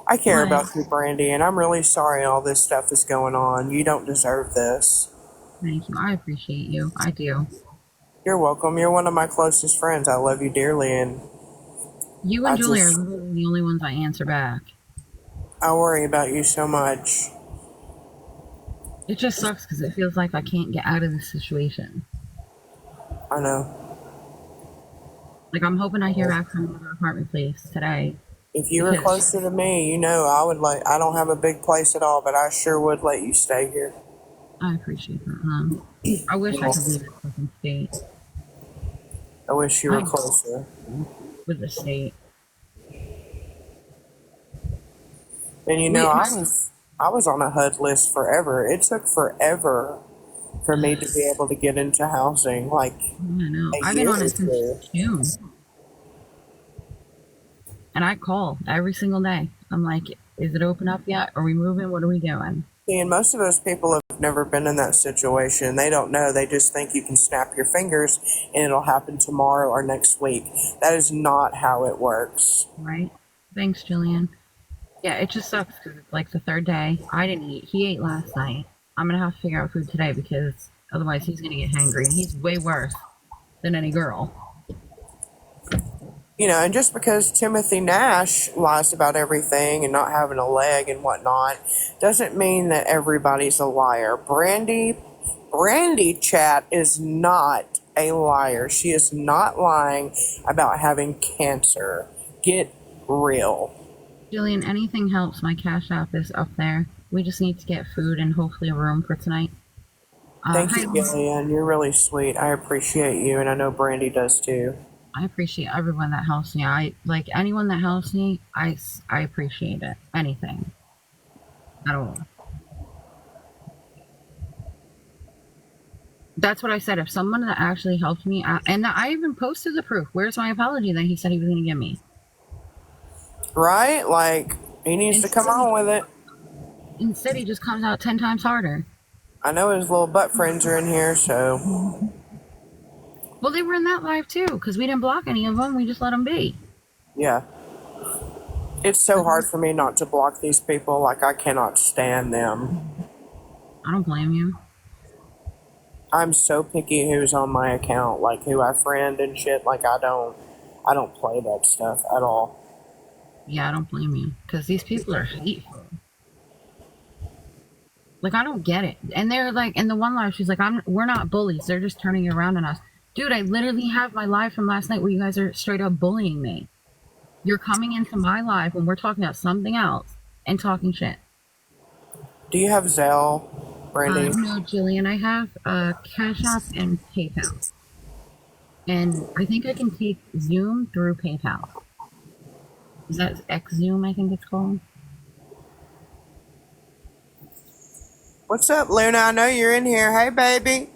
I care about you, Brandi, and I'm really sorry all this stuff is going on. You don't deserve this. Thank you. I appreciate you. I do. You're welcome. You're one of my closest friends. I love you dearly, and you and Julie are literally the only ones I answer back. I worry about you so much. It just sucks because it feels like I can't get out of this situation. I know. Like, I'm hoping I hear back from another apartment place today. If you were closer to me, I don't have a big place at all, but I sure would let you stay here. I appreciate that, I wish I could leave this fucking state. I wish you were closer. With the state. And I was on a HUD list forever. It took forever for me to be able to get into housing. Like, I know. I've been on it since June. And I call every single day. I'm like, is it open up yet? Are we moving? What are we doing? See, and most of those people have never been in that situation. They don't know. They just think you can snap your fingers and it'll happen tomorrow or next week. That is not how it works. Right? Thanks, Jillian. Yeah, it just sucks because it's like the third day. I didn't eat. He ate last night. I'm gonna have to figure out food today because otherwise he's gonna get hangry. And he's way worse than any girl. You know, and just because Timothy Nash lies about everything and not having a leg and whatnot, doesn't mean that everybody's a liar. Brandi chat is not a liar. She is not lying about having cancer. Get real. Jillian, anything helps. My Cash App is up there. We just need to get food and hopefully a room for tonight. Thank you, Gillian. You're really sweet. I appreciate you, and I know Brandi does too. I appreciate everyone that helps me. I like anyone that helps me. I appreciate it. Anything at all. That's what I said. If someone that actually helped me, and I even posted the proof. Where's my apology that he said he was going to give me? Right? Like, he needs to come on with it. Instead, he just comes out 10 times harder. I know his little butt friends are in here, so. Well, they were in that live too, because we didn't block any of them. We just let them be. Yeah. It's so hard for me not to block these people. Like, I cannot stand them. I don't blame you. I'm so picky who's on my account, like who I friend and shit. Like, I don't play that stuff at all. Yeah, I don't blame you, because these people are hateful. Like, I don't get it. And they're like, in the one live, she's like, we're not bullies. They're just turning it around on us. Dude, I literally have my live from last night where you guys are straight up bullying me. You're coming into my live when we're talking about something else and talking shit. Do you have Zelle, Brandi? No, Jillian, I have Cash App and PayPal. And I think I can take Zoom through PayPal. Is that X-Zoom, I think it's called? What's up, Luna? I know you're in here. Hey, baby.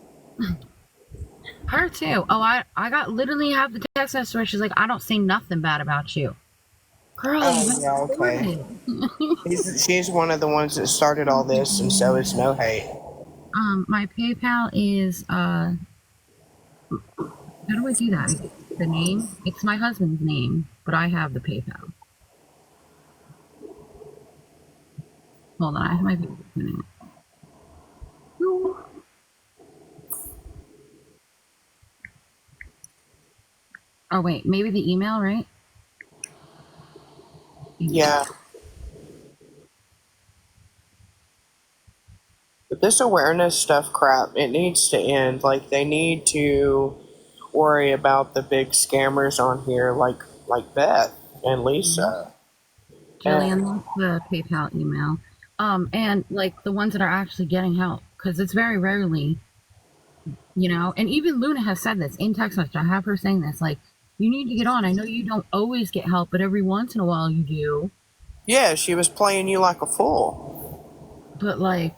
Her too. Oh, I got literally have the text message where she's like, I don't say nothing bad about you. Girl, yeah, okay. She's one of the ones that started all this, and so it's no hate. My PayPal is how do I do that? The name? It's my husband's name, but I have the PayPal. Hold on, I have my PayPal in it. Oh wait, maybe the email, right? Yeah. But this awareness stuff crap, it needs to end. Like, they need to worry about the big scammers on here, like Beth and Lisa. Jillian, the PayPal email. And like the ones that are actually getting help, because it's very rarely, you know, and even Luna has said this in text message. I have her saying this, like, you need to get on. I know you don't always get help, but every once in a while you do. Yeah, she was playing you like a fool. But like,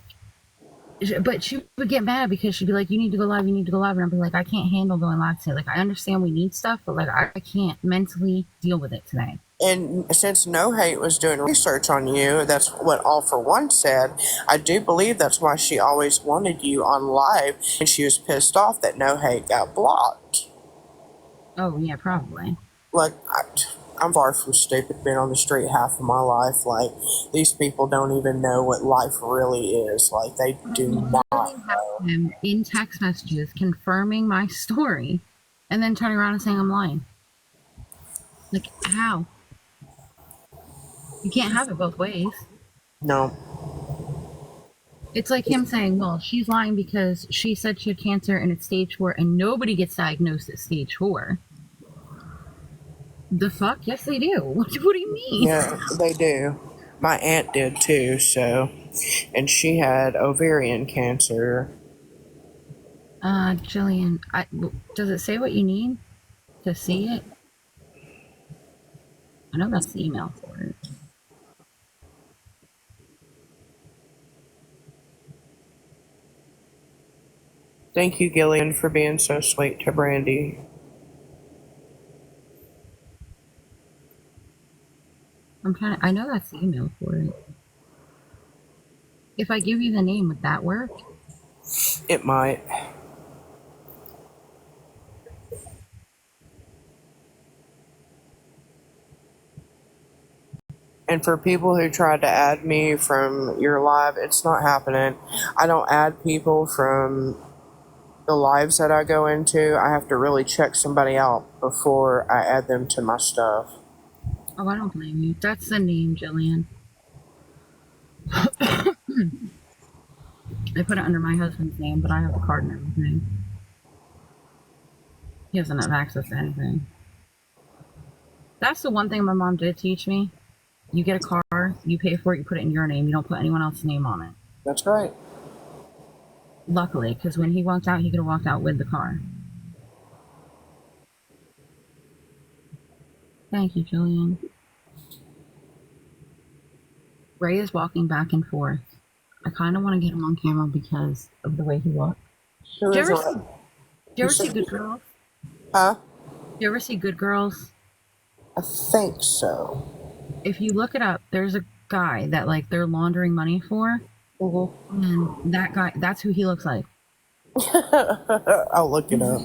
but she would get mad because she'd be like, you need to go live, you need to go live. And I'd be like, I can't handle going live today. Like, I understand we need stuff, but like, I can't mentally deal with it today. And since No Hate was doing research on you, that's what All For One said. I do believe that's why she always wanted you on live, and she was pissed off that No Hate got blocked. Oh, yeah, probably. Look, I'm far from stupid, been on the street half of my life. Like, these people don't even know what life really is. Like, they do not know. Him in text messages confirming my story and then turning around and saying I'm lying. Like, how? You can't have it both ways. No. It's like him saying, well, she's lying because she said she had cancer and it's stage 4 and nobody gets diagnosed at stage 4. The fuck? Yes, they do. What do you mean? Yeah, they do. My aunt did too, so. And she had ovarian cancer. Jillian, does it say what you need to see it? I know that's the email for it. Thank you, Gillian, for being so sweet to Brandi. I know that's the email for it. If I give you the name, would that work? It might. And for people who tried to add me from your live, it's not happening. I don't add people from the lives that I go into. I have to really check somebody out before I add them to my stuff. Oh, I don't blame you. That's the name, Jillian. I put it under my husband's name, but I have the card and everything. He doesn't have access to anything. That's the one thing my mom did teach me. You get a car, you pay for it, you put it in your name. You don't put anyone else's name on it. That's right. Luckily, because when he walked out, he could have walked out with the car. Thank you, Jillian. Ray is walking back and forth. I kind of want to get him on camera because of the way he looks. Do you ever see Good Girls? Huh? Do you ever see Good Girls? I think so. If you look it up, there's a guy that like they're laundering money for. Mm-hmm. And that guy, that's who he looks like. I'll look it up.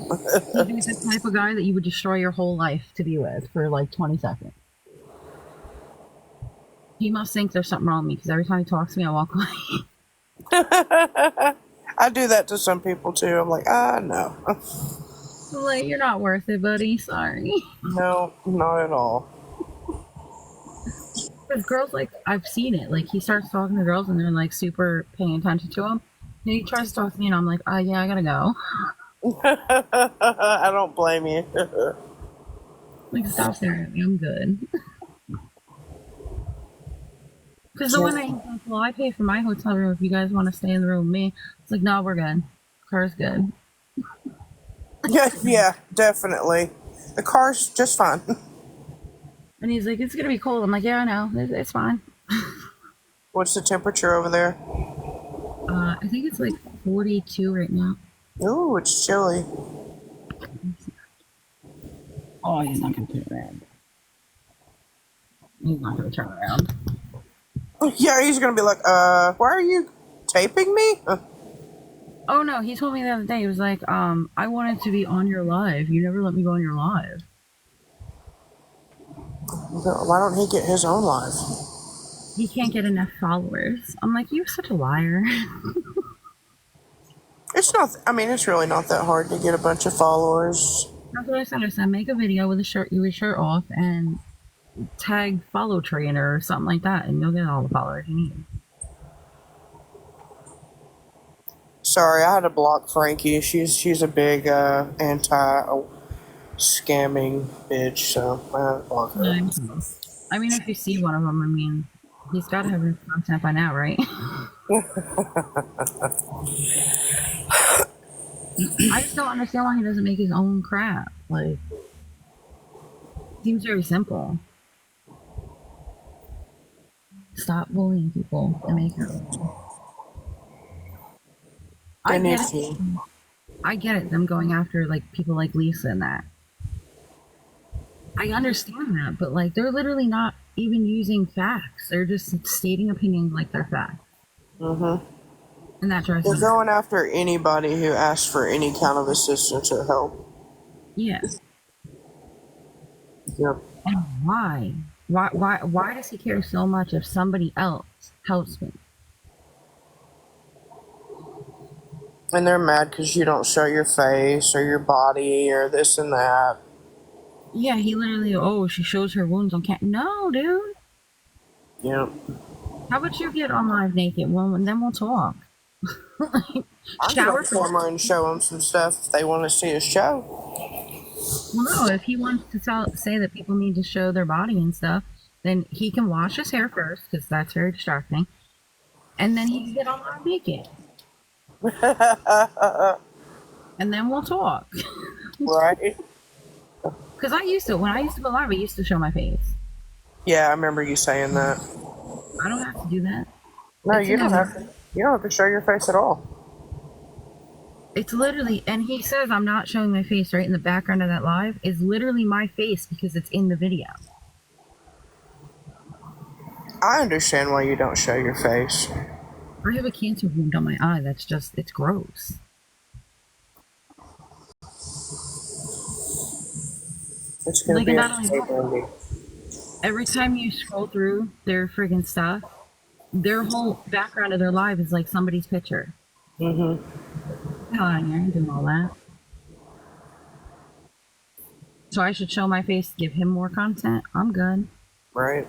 He's the type of guy that you would destroy your whole life to be with for like 20 seconds. He must think there's something wrong with me because every time he talks to me, I walk away. I do that to some people too. I'm like, no. Like, you're not worth it, buddy. Sorry. No, not at all. Because girls, like, I've seen it. Like, he starts talking to girls and they're like super paying attention to him. And he tries to talk to me and I'm like, yeah, I gotta go. I don't blame you. Like, stop staring at me. I'm good. Because the one night he's like, well, I pay for my hotel room if you guys want to stay in the room with me. It's like, no, we're good. Car's good. Yeah, definitely. The car's just fine. And he's like, it's going to be cold. I'm like, yeah, I know. It's fine. What's the temperature over there? I think it's like 42 right now. Ooh, it's chilly. Oh, he's not going to turn around. He's not going to turn around. Yeah, he's going to be like, why are you taping me? Oh, no, he told me the other day, he was like, I wanted to be on your live. You never let me go on your live. Why don't he get his own live? He can't get enough followers. I'm like, you're such a liar. It's not, it's really not that hard to get a bunch of followers. That's what I said. I said, make a video with your shirt off and tag follow trainer or something like that, and you'll get all the followers you need. Sorry, I had to block Frankie. She's a big anti-scamming bitch, so I had to block her. I mean, if you see one of them, he's got to have his content by now, right? I just don't understand why he doesn't make his own crap. Like, seems very simple. Stop bullying people and make your own. I get it, them going after, like, people like Lisa and that. I understand that, but, like, they're literally not even using facts. They're just stating opinions like they're facts. Mm-hmm. And that drives me. They're going after anybody who asks for any kind of assistance or help. Yeah. Yep. And why? Why does he care so much if somebody else helps me? And they're mad because you don't show your face or your body or this and that. Yeah, he literally, she shows her wounds on camera. No, dude. Yep. How about you get on live naked? Well, and then we'll talk. I'll get on camera and show them some stuff if they want to see a show. Well, no, if he wants to say that people need to show their body and stuff, then he can wash his hair first, because that's very distracting. And then he can get on live naked. And then we'll talk. Right. Because when I used to go live, I used to show my face. Yeah, I remember you saying that. I don't have to do that. No, you don't have to. You don't have to show your face at all. It's literally, and he says I'm not showing my face, right? In the background of that live is literally my face because it's in the video. I understand why you don't show your face. I have a cancer wound on my eye that's just, it's gross. It's gonna Like, be and a not only hey, that, Brandi. every time you scroll through their friggin' stuff, their whole background of their life is like somebody's picture. Mm-hmm. Hell, I ain't doing all that. So I should show my face, give him more content. I'm good. Right.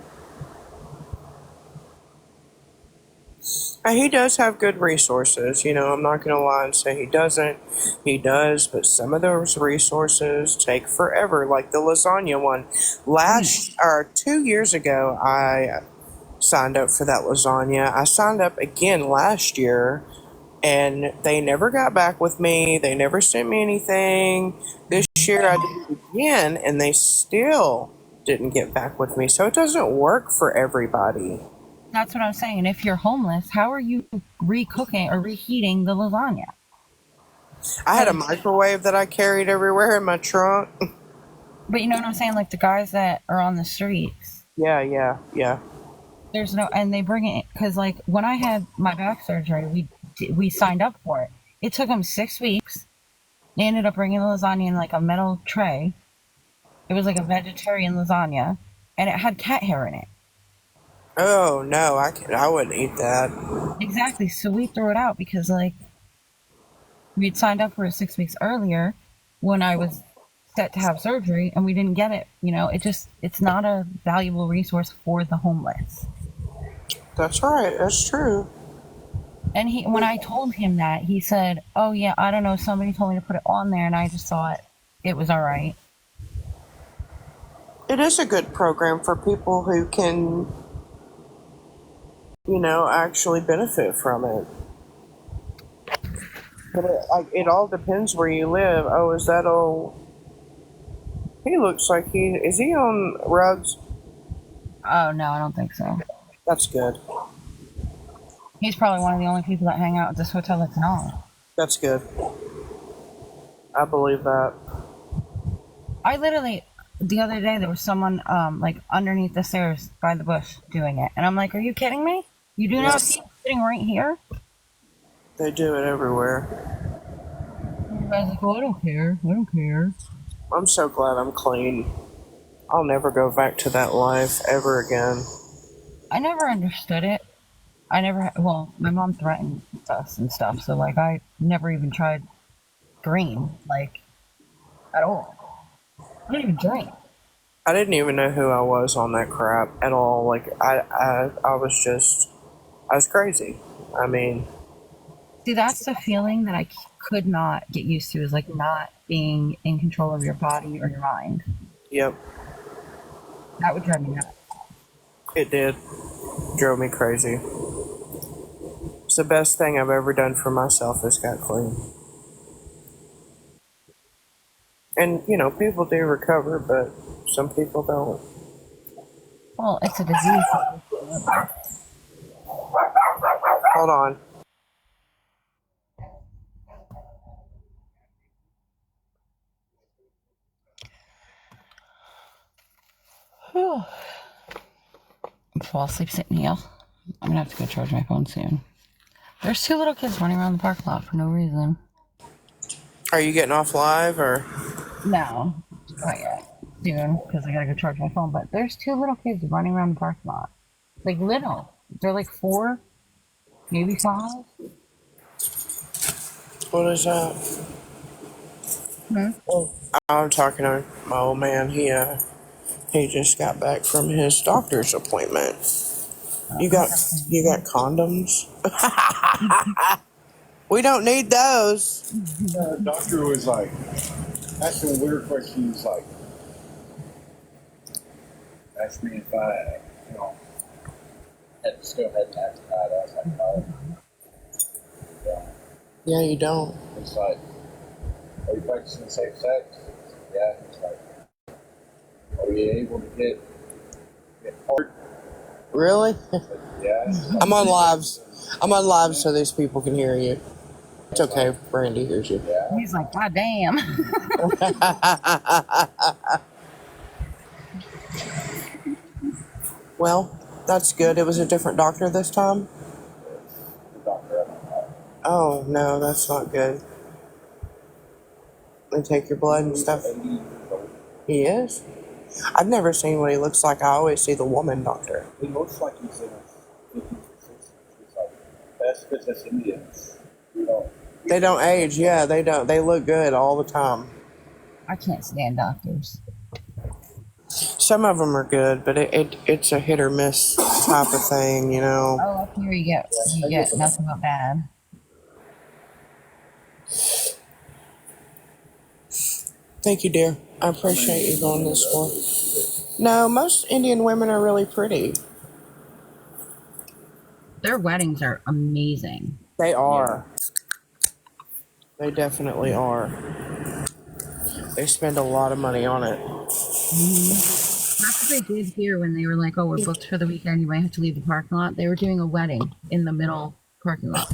And he does have good resources. I'm not going to lie and say he doesn't. He does, but some of those resources take forever, like the lasagna one. Oh yeah. 2 years ago, I signed up for that lasagna. I signed up again last year, and they never got back with me. They never sent me anything. This year I did it again, and they still didn't get back with me. So it doesn't work for everybody. That's what I'm saying. If you're homeless, how are you recooking or reheating the lasagna? I had a Because, microwave that I carried everywhere in my trunk. but you know what I'm saying? Like the guys that are on the streets, Yeah, yeah, yeah. there's no, and they bring it because like when I had my back surgery, we signed up for it. It took them 6 weeks. They ended up bringing the lasagna in like a metal tray. It was like a vegetarian lasagna, and it had cat hair in it. Oh no, I wouldn't eat that. Exactly. So we threw it out because like we'd signed up for it 6 weeks earlier when I was set to have surgery and we didn't get it. It's not a valuable resource for the homeless. That's right. That's true. And when I told him that, he said, "Oh yeah, I don't know. Somebody told me to put it on there, and I just thought it was all right." It is a good program for people who can, actually benefit from it. But it all depends where you live. Oh, is that old? He looks like is he on rugs? Oh no, I don't think so. That's good. He's probably one of the only people that hang out at this hotel that's not. That's good. I believe that. I literally the other day there was someone like underneath the stairs by the bush doing it, and I'm like, "Are you kidding me? You do not see him sitting right here?" They do it everywhere. Everybody's like, "Oh, I don't care. I don't care." I'm so glad I'm clean. I'll never go back to that life ever again. I never understood it. Well, my mom threatened us and stuff, so like I never even tried green, like at all. I don't even drink. I didn't even know who I was on that crap at all. Like I was crazy. I mean, See, that's the feeling that I could not get used to, is like not being in control of your body or your mind. yep, That would drive me nuts. it did. Drove me crazy. It's the best thing I've ever done for myself is got clean. And people do recover, but some people don't. Well, it's a disease. Hold on. I'm fall asleep sitting here. I'm gonna have to go charge my phone soon. There's two little kids running around the parking lot for no reason. Are you getting off live or? No, not yet. Soon, because I gotta go charge my phone. But there's two little kids running around the parking lot. Like little. They're like 4, maybe 5. What is that? Oh, I'm talking to my old man. He just got back from his doctor's appointment. You got condoms? We don't need those. The doctor was like asking weird questions, like asked me if I, had to still had an appetite. I was like, no. Yeah. Yeah, you don't. It's like, are you practicing safe sex? Yeah. It's like, are you able to get hard? Really? Yeah. I'm on lives. I'm on live so these people can hear you. It's okay. Brandi hears you. Yeah. He's like, God damn. Well, that's good. It was a different doctor this time. The Oh no, that's not good. They take your blood and stuff. 80 years old. He is. I've never seen what he looks like. I always see the woman doctor. He looks like he's in his 50s or 60s. He's like, that's because that's Indians. You know, They don't age. Yeah, they don't. They look good all the time. I can't stand doctors. Some of them are good, but it's a hit or miss type of thing, you know. Oh, up here you get nothing but bad. Thank you, dear. I appreciate you going this far. No, most Indian women are really pretty. Their weddings are amazing. They are. They definitely are. They spend a lot of money on it. That's what they did here when they were like, "Oh, we're booked for the weekend. You might have to leave the parking lot." They were doing a wedding in the middle parking lot.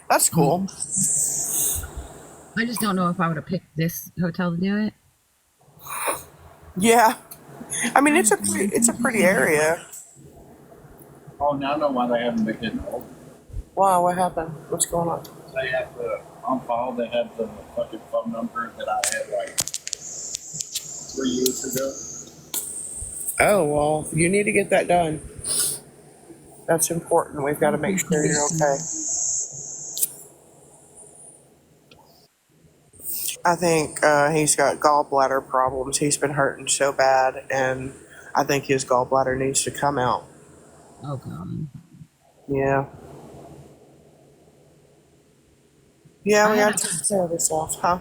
That's cool. I just don't know if I would have picked this hotel to do it. Yeah. I mean, it's a pretty area. oh, now I know why they haven't been getting old. Wow, what happened? What's going on? They have the, on file, they have the fucking phone number that I had like 3 years ago. Oh, well, you need to get that done. That's important. We've got to make sure you're okay. I think he's got gallbladder problems. He's been hurting so bad, and I think his gallbladder needs to come out. Oh god. Yeah. Yeah, I we had got to take care of this off, huh?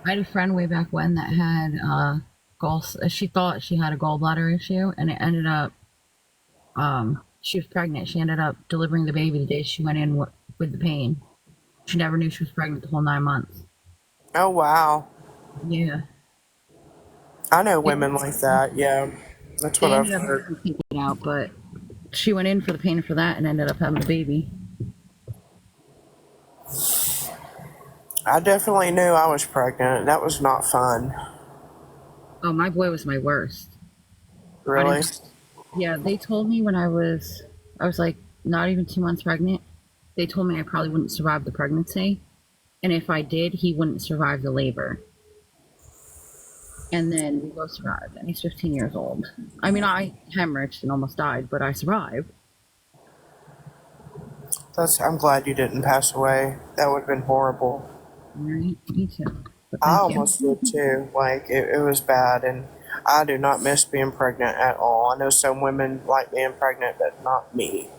I had a friend way back when that had she thought she had a gallbladder issue, and it ended up she was pregnant. She ended up delivering the baby the day she went in with the pain. She never knew she was pregnant the whole 9 months. Oh, wow. Yeah. I know women like that, yeah. That's They what I've ended up heard. having to take it out, but she went in for the pain for that and ended up having a baby. I definitely knew I was pregnant. That was not fun. Oh, my boy was my worst. Really? Yeah, they told me when I was like not even 2 months pregnant. They told me I probably wouldn't survive the pregnancy, and if I did, he wouldn't survive the labor. And then we both survived, and he's 15 years old. I mean, I hemorrhaged and almost died, but I survived. I'm glad you didn't pass away. That would have been horrible. Right? Me too. But I thank you. almost did too. Like, it was bad, and I do not miss being pregnant at all. I know some women like being pregnant, but not me.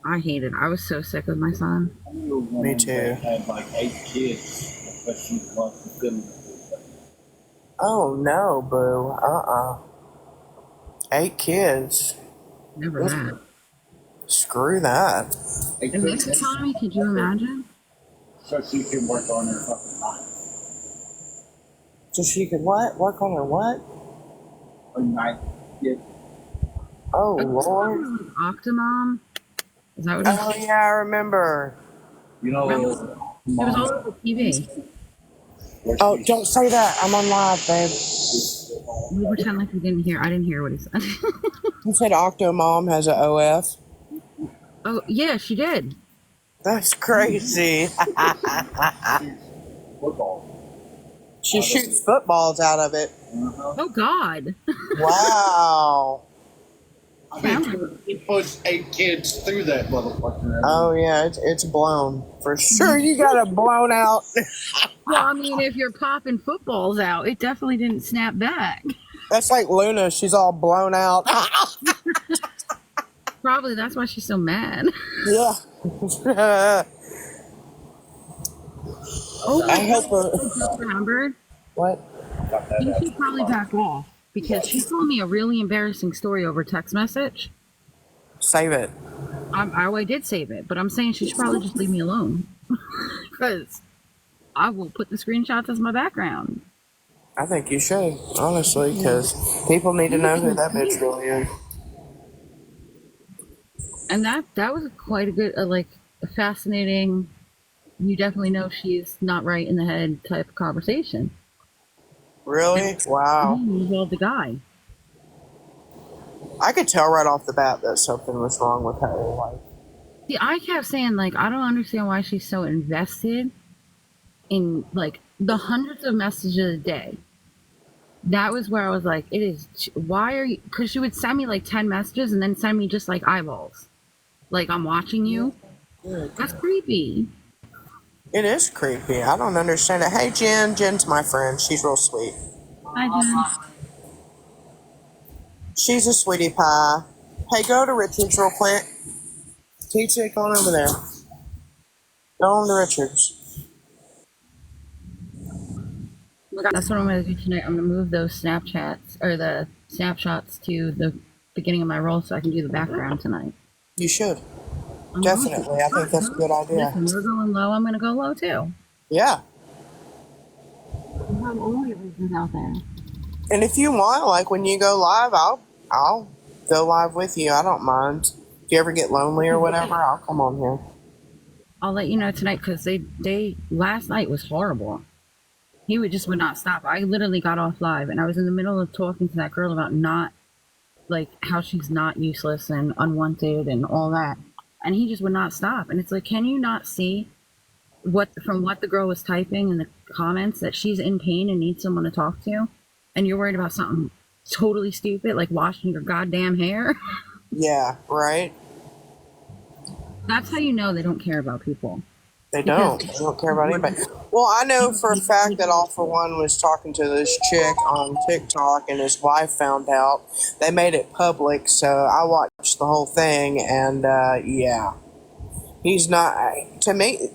I hated it. I was so sick with my son. I knew a woman Me too. that had like 8 kids, but she wasn't feeling it. Oh, no, boo. 8 kids. Never had. Screw that. In this economy, could you imagine? So she can work on her fucking mind. So she could what? Work on her what? Her night kid. Oh, Like, Lord. Octomom? Is that what it Oh, yeah, I remember. You know, was all over TV. Oh, don't say that. I'm on live, babe. We pretend like we didn't hear. I didn't hear what he said. You said Octomom has a OF? Oh, yeah, she did. That's crazy. football. She shoots footballs out of it. Oh, God. Wow. I mean, he pushed 8 kids through that motherfucker. Oh, yeah, it's blown. For sure, you got it blown out. Well, I mean, if you're popping footballs out, it definitely didn't snap back. That's like Luna. She's all blown out. Probably that's why she's so mad. Yeah. Oh, I hope her. remembered. What? You should probably back off because she told me a really embarrassing story over text message. Save it. I did save it, but I'm saying she should probably just leave me alone because I will put the screenshots as my background. I think you should, honestly, because people need to know who that bitch really is. And that was quite a good, a fascinating. You definitely know she's not right in the head type of conversation. Really? Wow. Well, the guy. I could tell right off the bat that something was wrong with her. Like, See, I kept saying, like, I don't understand why she's so invested in, like, the hundreds of messages a day. That was where I was like, it is, why are you, because she would send me like 10 messages and then send me just like eyeballs. Like, I'm watching you. That's creepy. It is creepy. I don't understand it. Hey, Jen. Jen's my friend. She's real sweet. Hi, Jen. She's a sweetie pie. Hey, go to Richard's real quick. TJ, go on over there. Go on to Richard's. That's what I'm going to do tonight. I'm going to move those Snapchats or the snapshots to the beginning of my roll so I can do the background tonight. You should. Definitely. I think that's a good idea. Listen, you're going low. I'm going to go low too. Yeah. You have all your reasons out there. And if you want, like when you go live, I'll go live with you. I don't mind. If you ever get lonely or whatever, I'll come on here. I'll let you know tonight because they last night was horrible. He would not stop. I literally got off live and I was in the middle of talking to that girl about not, like, how she's not useless and unwanted and all that. And he just would not stop. And it's like, can you not see from what the girl was typing in the comments that she's in pain and needs someone to talk to? And you're worried about something totally stupid, like washing your goddamn hair? Yeah, right? That's how you know they don't care about people. They don't. They don't care about anybody. Well, I know for a fact that All For One was talking to this chick on TikTok and his wife found out. They made it public, so I watched the whole thing, and yeah. He's not, to me,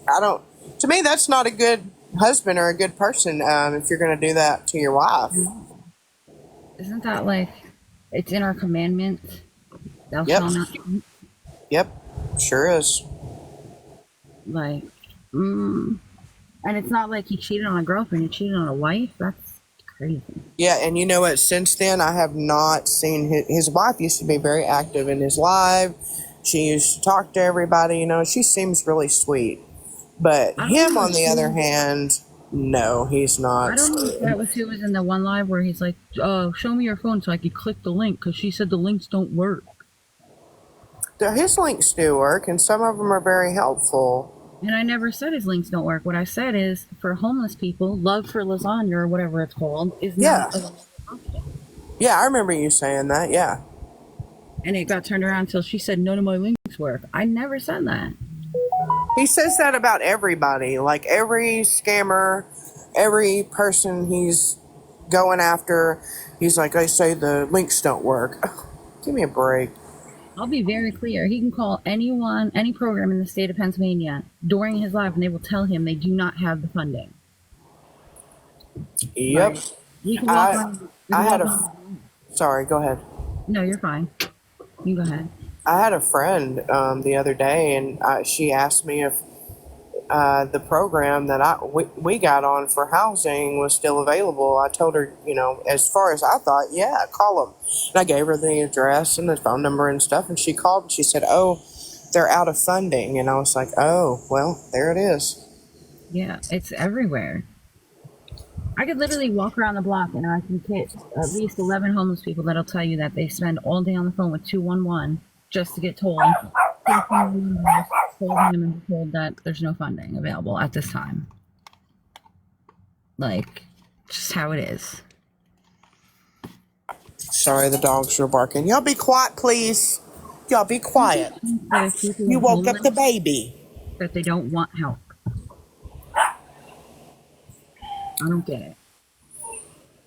that's not a good husband or a good person if you're going to do that to your wife. Isn't that like, it's in our commandments? Thou Yep. shalt not. Yep, sure is. Like, and it's not like he cheated on a girlfriend, he cheated on a wife. That's crazy. Yeah, and you know what? Since then, I have not seen his wife used to be very active in his live. She used to talk to everybody. You know, she seems really sweet. But him, on the other hand, no, he's not. I don't know if that was who was in the one live where he's like, show me your phone so I could click the link because she said the links don't work. His links do work, and some of them are very helpful. And I never said his links don't work. What I said is, for homeless people, Love for Lasagna or whatever it's called is not a option. Yeah, I remember you saying that, yeah. And it got turned around until she said none of my links work. I never said that. He says that about everybody. Like, every scammer, every person he's going after, he's like, I say the links don't work. Give me a break. I'll be very clear. He can call anyone, any program in the state of Pennsylvania during his live, and they will tell him they do not have the funding. Yep. Like, you can walk on, I had sorry, go ahead. No, you're fine. You go ahead. I had a friend the other day, and she asked me if the program that we got on for housing was still available. I told her, you know, as far as I thought, yeah, call them. And I gave her the address and the phone number and stuff, and she called and she said, oh, they're out of funding. And I was like, oh, well, there it is. Yeah, it's everywhere. I could literally walk around the block and I can hit at least 11 homeless people that'll tell you that they spend all day on the phone with 211 just to get told and told that there's no funding available at this time. Like, just how it is. Sorry, the dogs were barking. Y'all be quiet, please. Y'all be quiet. You woke up the baby. That they don't want help. I don't get it.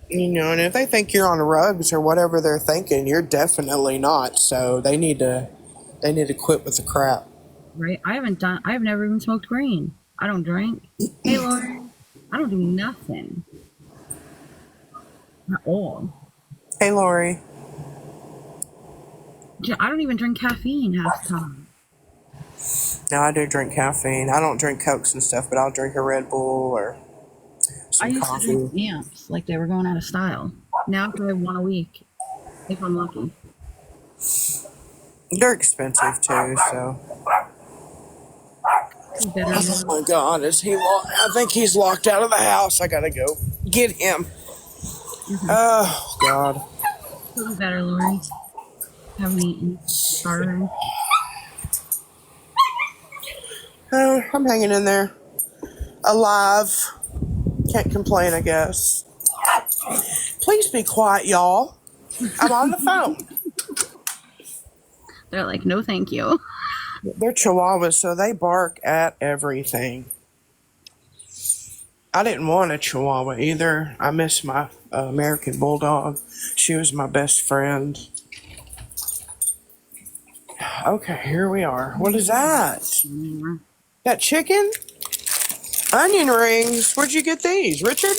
You know, and if they think you're on rugs or whatever they're thinking, you're definitely not. So they need to quit with the crap. Right? I've never even smoked green. I don't drink. Hey, Lauren. I don't do nothing. At all. Hey, Lori. I don't even drink caffeine half the time. No, I do drink caffeine. I don't drink Cokes and stuff, but I'll drink a Red Bull or some I used coffee. to drink amps like they were going out of style. Now I have one a week, if I'm lucky. They're expensive too, so. Oh my God, is he locked? I think he's locked out of the house. I gotta go get him. Mm-hmm. Oh God. Feel better, Lori. Haven't eaten. Starving. I'm hanging in there. Alive. Can't complain, I guess. Please be quiet, y'all. I'm on the phone. They're like, no, thank you. They're chihuahuas, so they bark at everything. I didn't want a chihuahua either. I miss my American bulldog. She was my best friend. Okay, here we are. What is that? That chicken? Onion rings. Where'd you get these, Richard?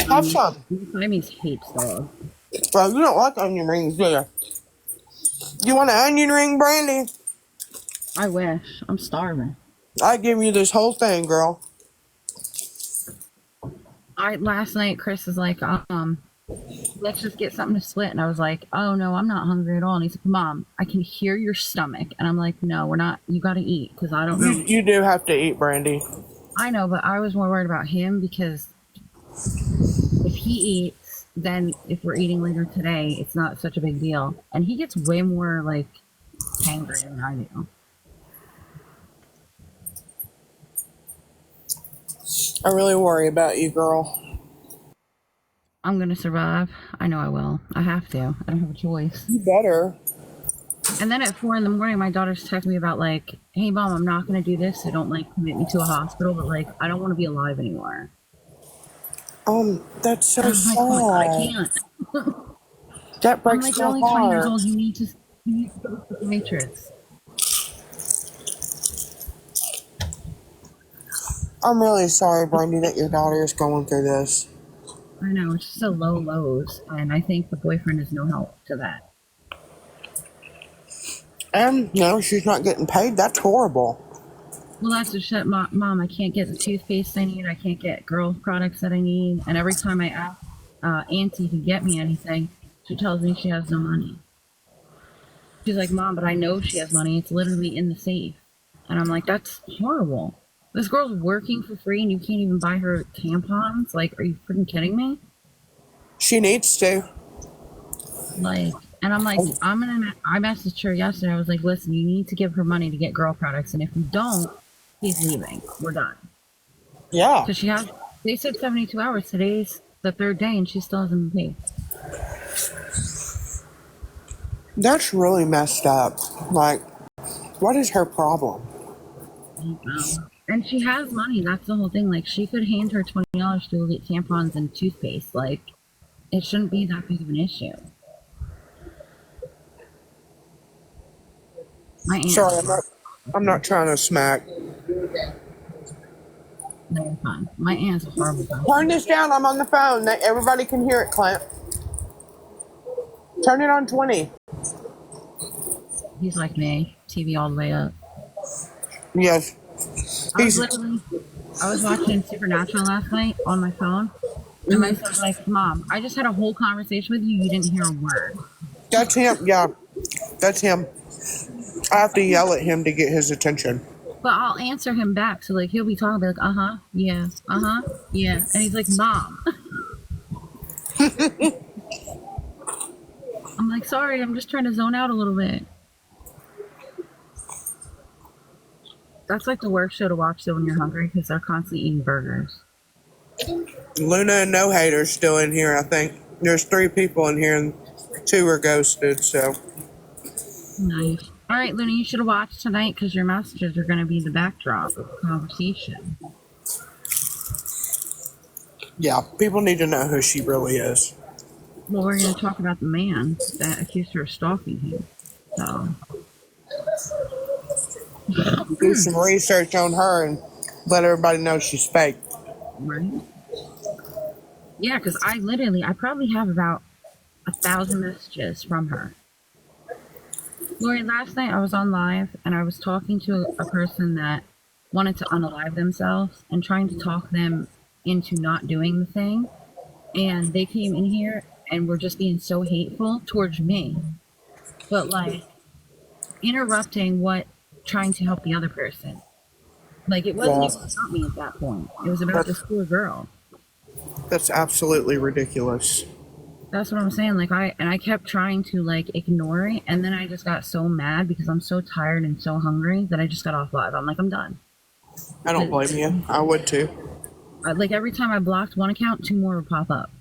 Have some. Siamese hates dog. Well, you don't like onion rings, do you? You want an onion ring, Brandi? I wish. I'm starving. I give you this whole thing, girl. Last night Chris is like, let's just get something to split, and I was like, oh no, I'm not hungry at all. And he's like, Mom, I can hear your stomach, and I'm like, no, we're not. You got to eat because I don't know. You do have to eat, Brandi. I know, but I was more worried about him because if he eats, then if we're eating later today, it's not such a big deal, and he gets way more like hangry than I do. I really worry about you, girl. I'm gonna survive. I know I will. I have to. I don't have a choice. You better. And then at 4 a.m, my daughter's texting me about like, hey Mom, I'm not gonna do this, so don't like commit me to a hospital, but like I don't want to be alive anymore. That's so sad. Like, I can't. That breaks I'm like, my you're only 20 years heart. old. You need to go to the Matrix. I'm really sorry, Brandi, that your daughter is going through this. I know, it's just a low lows, and I think the boyfriend is no help to that. And no, she's not getting paid. That's horrible. Well, that's just shit. Mom, I can't get the toothpaste I need. I can't get girl products that I need. And every time I ask Auntie to get me anything, she tells me she has no money. She's like, Mom, but I know she has money. It's literally in the safe. And I'm like, that's horrible. This girl's working for free and you can't even buy her tampons? Like, are you freaking kidding me? She needs to. Like, and I'm like, I messaged her yesterday. I was like, listen, you need to give her money to get girl products. And if you don't, he's leaving. We're done. Yeah. Because they said 72 hours. Today's the 3rd day and she still hasn't been paid. That's really messed up. Like, what is her problem? And she has money. That's the whole thing. Like, she could hand her $20 to go get tampons and toothpaste. Like, it shouldn't be that big of an issue. My aunt. Sorry, I'm not trying to smack. No, you're fine. My aunt's a horrible person. Turn this down. I'm on the phone. Everybody can hear it, Clint. Turn it on 20. He's like me. TV all the way up. Yes. I was watching Supernatural last night on my phone. And my son's like, Mom, I just had a whole conversation with you. You didn't hear a word. That's him. Yeah. That's him. I have to yell at him to get his attention. But I'll answer him back. So, like, he'll be talking, be like, yeah, yeah. And he's like, Mom. I'm like, sorry, I'm just trying to zone out a little bit. That's like the worst show to watch though when you're hungry because they're constantly eating burgers. Luna and No Hater's still in here, I think. There's 3 people in here and 2 are ghosted, so. Nice. All right, Luna, you should watch tonight because your messages are going to be the backdrop of the conversation. Yeah, people need to know who she really is. Well, we're going to talk about the man that accused her of stalking him. So. Do some research on her and let everybody know she's fake. Right? Yeah, because I probably have about 1,000 messages from her. Lori, last night I was on live and I was talking to a person that wanted to unalive themselves and trying to talk them into not doing the thing. And they came in here and were just being so hateful towards me. But like interrupting trying to help the other person. Like, it wasn't even about me at that point. It was about this poor girl. That's absolutely ridiculous. That's what I'm saying. Like I kept trying to like ignore it, and then I just got so mad because I'm so tired and so hungry that I just got off live. I'm like, I'm done. I don't blame you. I would too. Like every time I blocked one account, 2 more would pop up.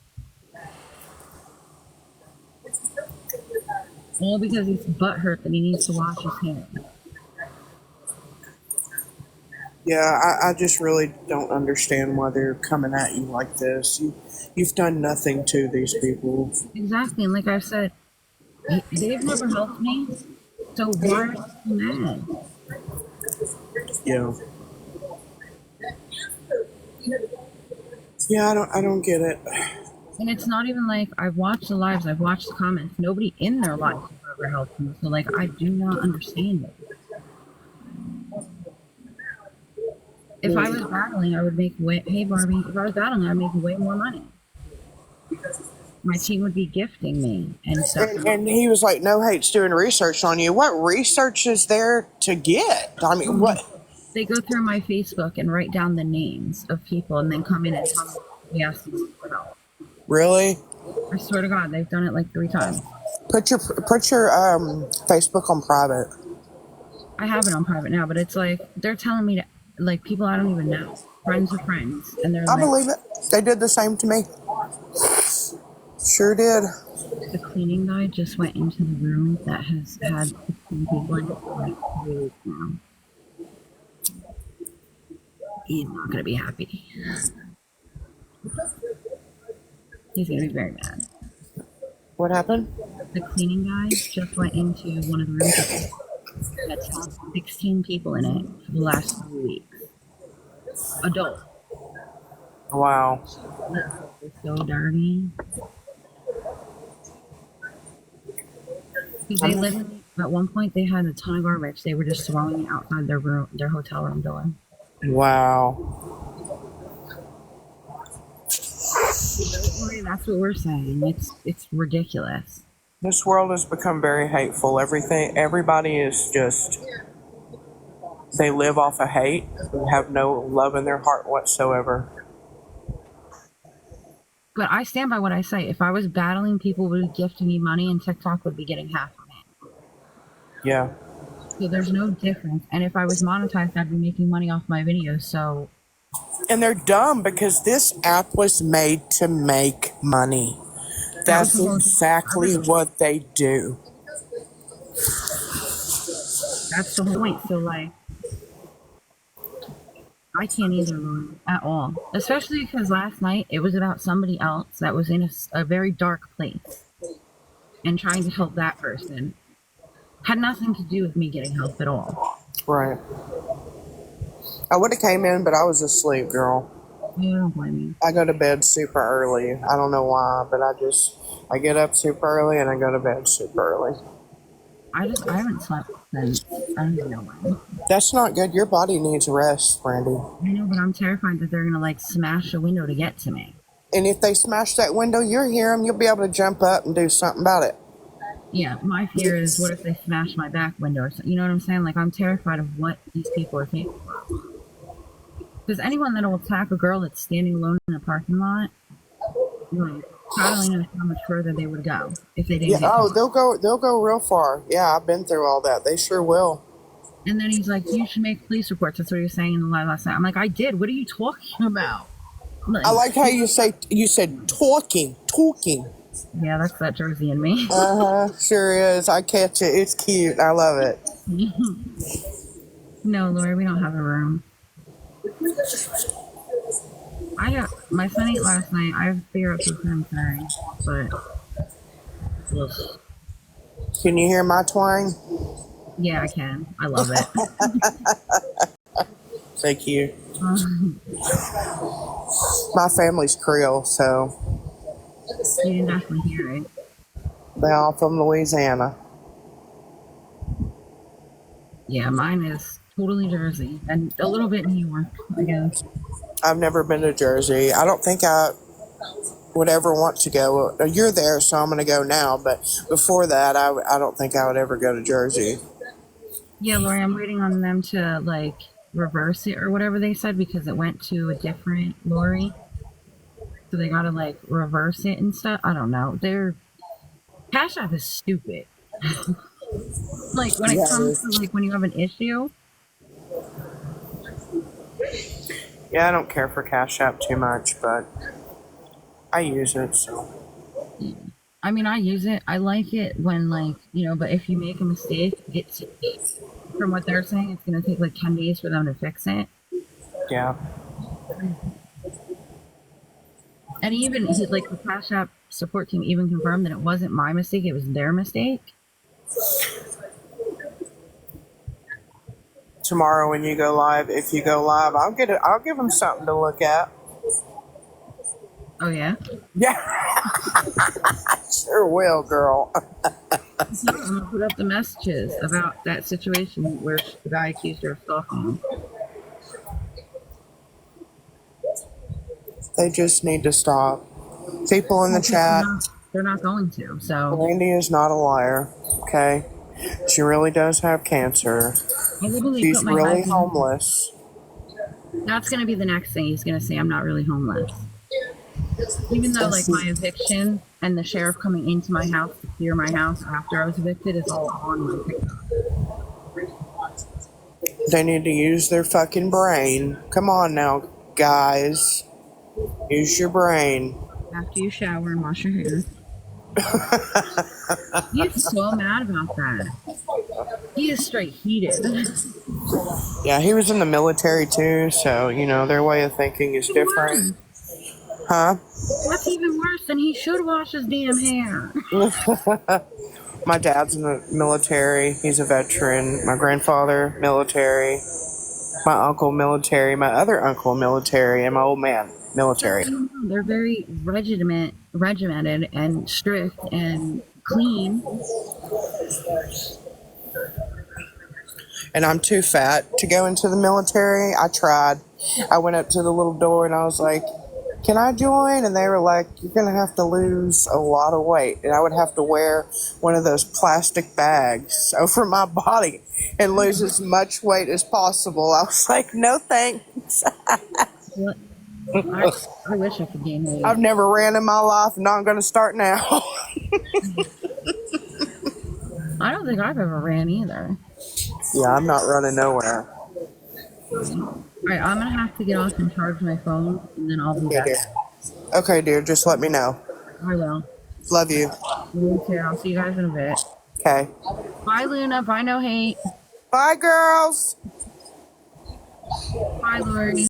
All because he's butthurt that he needs to wash his hair. Yeah, I just really don't understand why they're coming at you like this. You've done nothing to these people. Exactly, and like I said, they've never helped me, so why are you mad? Yeah. Yeah, I don't get it. And it's not even like I've watched the lives, I've watched the comments. Nobody in their lives has ever helped me, so like I do not understand it. If I was battling, I would make way. Hey Barbie, if I was battling, I'd make way more money. My team would be gifting me and stuff. And he was like, "No hate's doing research on you." What research is there to get? I mean, what? They go through my Facebook and write down the names of people, and then come in and tell me we ask them for help. Really? I swear to God, they've done it like 3 times. Put your Facebook on private. I have it on private now, but it's like they're telling me to, like, people I don't even know, friends of friends, and they're I like, believe it. They did the same to me. Sure did. the cleaning guy just went into the room that has had 15 people in it for like 3 weeks now. He's not going to be happy. He's going to be very mad. What happened? The cleaning guy just went into one of the rooms that's had 16 people in it for the last 3 weeks. Adult. Wow. It's so dirty. Because they literally, at one point, they had a ton of garbage. They were just throwing it outside their room, their hotel room door. Wow. That's what we're saying. It's ridiculous. This world has become very hateful. Everybody is just, they live off of hate and have no love in their heart whatsoever. But I stand by what I say. If I was battling, people would be gifting me money and TikTok would be getting half of it. Yeah. So there's no difference. And if I was monetized, I'd be making money off my videos. So. And they're dumb because this app was made to make money. That's exactly what they do. That's the whole point. So, like, I can't either, Lauren, at all. Especially because last night it was about somebody else that was in a very dark place and trying to help that person. Had nothing to do with me getting help at all. Right. I would have came in, but I was asleep, girl. Yeah, I don't blame you. I go to bed super early. I don't know why, but I get up super early and I go to bed super early. I haven't slept since I don't even know when. That's not good. Your body needs rest, Brandi. I know, but I'm terrified that they're gonna like smash a window to get to me. And if they smash that window, you'll hear them. You'll be able to jump up and do something about it. Yeah, my fear is what if they smash my back window or something? You know what I'm saying? Like, I'm terrified of what these people are capable of. Because anyone that will attack a girl that's standing alone in a parking lot, like, God only knows how much further they would go if they didn't. Yeah. Oh, they'll go real far. Yeah, I've been through all that. They sure will. And then he's like, "You should make police reports." That's what he was saying in the live last night. I'm like, "I did. What are you talking about?" Like, I like how you said talking. Yeah, that's that Jersey in me. Sure is. I catch it. It's cute. I love it. No, Lori, we don't have a room. My son ate last night. I have to figure out the time today, but ugh. Can you hear my twang? Yeah, I can. I love it. Thank you. My family's Creole, so You can definitely hear it. they're all from Louisiana. Yeah, mine is totally Jersey and a little bit New York, I guess. I've never been to Jersey. I don't think I would ever want to go. You're there, so I'm going to go now. But before that, I don't think I would ever go to Jersey. Yeah, Lori, I'm waiting on them to, like, reverse it or whatever they said because it went to a different Lori. so they gotta like reverse it and stuff. I don't know. Their Cash App is stupid. Like when it comes to like when you have an issue. Yeah, I don't care for Cash App too much, but I use it, so. Yeah. I mean, I use it. I like it when like, you know, but if you make a mistake, it's from what they're saying, it's gonna take like 10 days for them to fix it. Yeah. And even like the Cash App support team even confirmed that it wasn't my mistake, it was their mistake. Tomorrow when you go live, if you go live, I'll give them something to look at. Oh yeah? Yeah. Sure will, girl. So I'm gonna put up the messages about that situation where the guy accused her of stalking. They just need to stop. People in the chat. They're not going to, so. Brandi is not a liar, okay? She really does have cancer. She's really homeless. That's going to be the next thing. He's going to say, I'm not really homeless. Even though, like, my eviction and the sheriff coming into my house to clear my house after I was evicted is all on my TikTok. They need to use their fucking brain. Come on now, guys. Use your brain. After you shower and wash your hair. He's so mad about that. He is straight heated. Yeah, he was in the military too, so, you know, their way of thinking is different. Huh? That's even worse than he should wash his damn hair. My dad's in the military. He's a veteran. My grandfather, military. My uncle, military. My other uncle, military. And my old man, military. They're very regimented and strict and clean. And I'm too fat to go into the military. I tried. I went up to the little door and I was like, can I join? And they were like, you're going to have to lose a lot of weight. And I would have to wear one of those plastic bags over my body and lose as much weight as possible. I was like, no thanks. I wish I could gain weight. I've never ran in my life. I'm not going to start now. I don't think I've ever ran either. Yeah, I'm not running nowhere. Alright, I'm gonna have to get off and charge my phone, and then I'll be back. Okay, dear, just let me know. I will. Love you. You too. I'll see you guys in a bit. Okay. Bye, Luna. Bye, No Hate. Bye, girls. Bye, Lori.